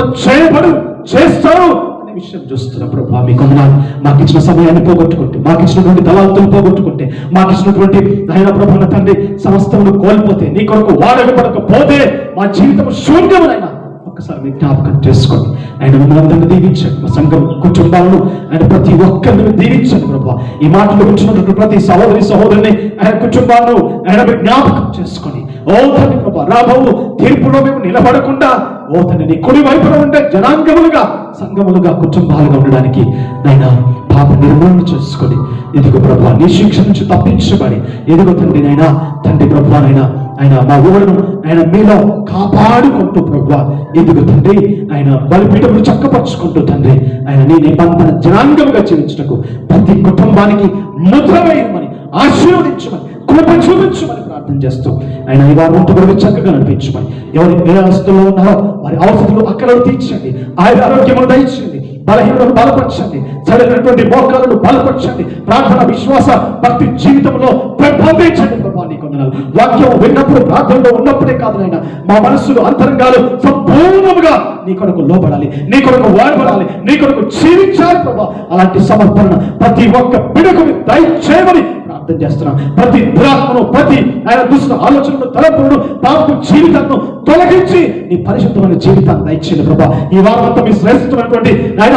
చేస్తారు అనే విషయం చూస్తున్నా ప్రభువా. మీకు వందనాలు. మాకు ఇచ్చిన సమయాన్ని పోగొట్టుకుంటే, మాకు ఇచ్చినటువంటి దళాలతో పోగొట్టుకుంటే, మాకు ఇచ్చినటువంటి నాయన ప్రభువున తండ్రి సమస్తమును కోల్పోతే, నీ కొరకు వాడకపడకపోతే మా జీవితం శూన్యమునైనా ఒక్కసారి మీరు జ్ఞాపకం చేసుకోండి. ఆయన మనందరిని దీవించండి, మా సంఘం కుటుంబాలను ఆయన ప్రతి ఒక్కరిని దీవించండి ప్రభా. ఈ మాటలు వింటున్నటువంటి ప్రతి సహోదరి సహోదరుని ఆయన కుటుంబాలను ఆయన జ్ఞాపకం చేసుకొని ఓ తండ్రి ప్రభా రాబోవు తీర్పులో మేము నిలబడకుండా ఓ తండ్రి నీ కుడి వైపున ఉండే జనాంగములుగా సంఘములుగా కుటుంబాలుగా ఉండడానికి నాయన పాప నిర్మూలన చేసుకొని ఎదుగు ప్రభా నీ శిక్ష నుంచి తప్పించబడి ఎదుగు తండ్రి నైనా తండ్రి ప్రభా నైనా ఆయన మా ఊళ్ళను ఆయన మీలో కాపాడుకుంటూ ప్రభా ఎదుగు తండ్రి ఆయన బలిపీఠములు చక్కపరుచుకుంటూ తండ్రి ఆయన నీ నిబంధన జనాంగముగా జీవించటకు ప్రతి కుటుంబానికి ముద్ర వేయమని ఆశీర్వదించమని కృప చూపించమని ప్రార్థన చేస్తూ ఆయన ఈ వారం కూడా చక్కగా నడిపించమని ఎవరి ఏ అవస్థలో ఉన్నారో వారి అవసరాలు అక్కడ తీర్చండి, ఆయన ఆరోగ్యములు దయచేయండి, బలహీనలను బలపరచండి, సరైనటువంటి మోకాలను బలపరచండి, ప్రార్థన విశ్వాస భక్తి జీవితంలో ప్రబోధించండి ప్రభా. నీ కొందనాలు వాక్యం విన్నప్పుడు ప్రార్థనలో ఉన్నప్పుడే కాదు నాయన మా మనస్సులు అంతరంగాలు సంపూర్ణముగా నీ కొరకు లోబడాలి, నీ కొరకు వాడబడాలి, నీ కొరకు జీవించాలి ప్రభా. అలాంటి సమర్పణ ప్రతి ఒక్క బిడకు దయచేయమని ప్రార్థన చేస్తున్నాం. ప్రతి దురాత్మను ప్రతి ఆయన దుష్ట ఆలోచనలు తలపులను పాప జీవితాలను తొలగించి నీ పరిశుద్ధమైన జీవితాన్ని దయచేయండి ప్రభా. ఈ వారంతా మీ శ్రేష్టమైనటువంటి ఆయన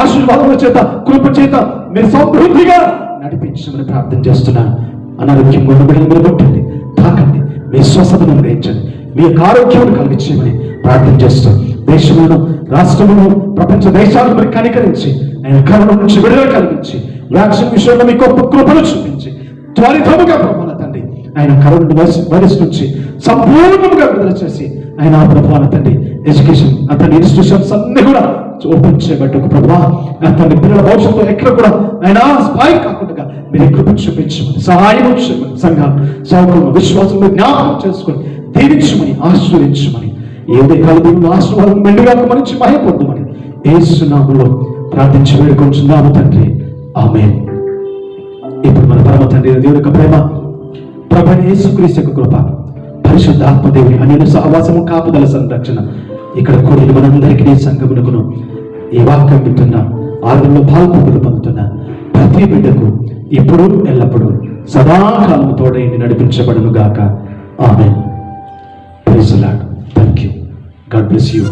ఆశీర్వాదముల చేత కృప చేత మీరు సమృద్ధిగా నడిపించమని ప్రార్థన చేస్తున్నాను. అనారోగ్యంగా ఉన్న బిడ్డలు మీరు కొట్టండి, తాకండి, మీ స్వస్థతను గ్రహించండి, మీ యొక్క ఆరోగ్యాన్ని కలిగించమని ప్రార్థన చేస్తూ దేశములను రాష్ట్రములను ప్రపంచ దేశాలను మీరు కనికరించి ఆయన కరోనా నుంచి విడుదల కలిగించి వ్యాక్సిన్ విషయంలో మీ గొప్ప కృపను చూపించి త్వరితముగా ప్రభాన తండ్రి ఆయన కరోనా వైరస్ నుంచి సంపూర్ణంగా విడుదల చేసి ఆయన ప్రభాన తండ్రి ఎడ్యుకేషన్ అతని ఇన్స్టిట్యూషన్స్ అన్ని కూడా ఓపెన్ చేయబట్టు ప్రభావ అతని పిల్లల భవిష్యత్తు ఎక్కడ కూడా ఆయన స్పాయి కాకుండా మీరు కృప చూపించమని సహాయం చేయమని సంఘాలు సౌకర్యం విశ్వాసంలో జ్ఞాపకం చేసుకొని దీవించమని ఆశీర్వదించమని ఏదే కాలం ఆశీర్వాదం మెండుగా మంచి మహిమ పొందమని యేసు నామములో ప్రార్థించి వేడుకొంచున్నాము తండ్రి, ఆమేన్. ఇప్పుడు మన పరమ తండ్రి దేవుని యొక్క ప్రేమ, ప్రభువైన యేసుక్రీస్తు యొక్క కృప, పరిశుద్ధ ఆత్మదేవుని అన్య సహవాసము కాపుదల సంరక్షణ ఇక్కడ కూడిన మనందరికీ సంఘమునకును ఈ వాక్యం వింటున్న ఆనందంలో పాల్పొందులు పొందుతున్న ప్రతి బిడ్డకు ఇప్పుడు ఎల్లప్పుడూ సదాకాలము తోడైంది నడిపించబడును గాక. Amen. Praise the Lord. Thank you. God bless you.